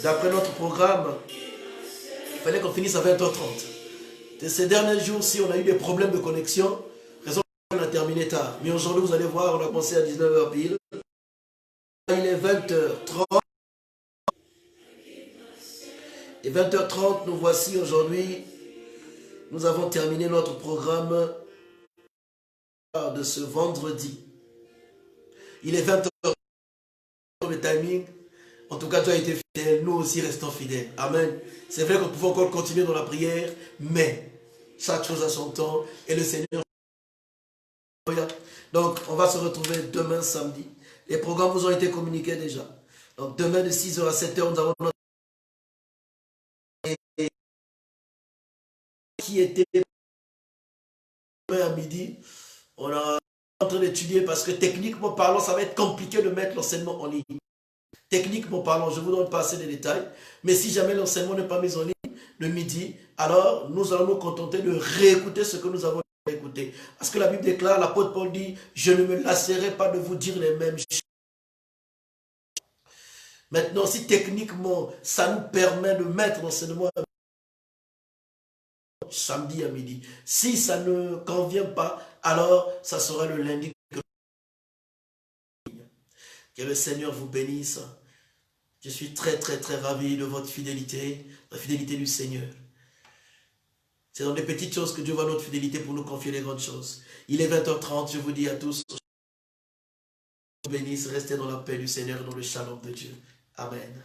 D'après notre programme, il fallait qu'on finisse à 20h30. De ces derniers jours-ci, on a eu des problèmes de connexion. Raison pour laquelle on a terminé tard. Mais aujourd'hui, vous allez voir, on a commencé à 19h pile. Il est 20h30. Et 20h30, nous voici aujourd'hui. Nous avons terminé notre programme de ce vendredi. Il est 20h. Le timing. En tout cas, tu as été fidèle. Nous aussi restons fidèles. Amen. C'est vrai qu'on peut encore continuer dans la prière, mais chaque chose a son temps. Et le Seigneur. Donc, on va se retrouver demain samedi. Les programmes vous ont été communiqués déjà. Donc, demain de 6h à 7h, nous avons notre... qui était à midi. On est en train d'étudier parce que techniquement parlant, ça va être compliqué de mettre l'enseignement en ligne. Techniquement parlant, je ne vous donne pas assez de détails, mais si jamais l'enseignement n'est pas mis en ligne le midi, alors nous allons nous contenter de réécouter ce que nous avons écouté. Parce que la Bible déclare, l'apôtre Paul dit, je ne me lasserai pas de vous dire les mêmes choses. Maintenant, si techniquement, ça nous permet de mettre l'enseignement samedi à midi, si ça ne convient pas, alors ça sera le lundi. Que le Seigneur vous bénisse. Je suis très ravi de votre fidélité, la fidélité du Seigneur. C'est dans les petites choses que Dieu voit notre fidélité pour nous confier les grandes choses. Il est 20h30, je vous dis à tous, vous bénisse, restez dans la paix du Seigneur et dans le shalom de Dieu. Amen.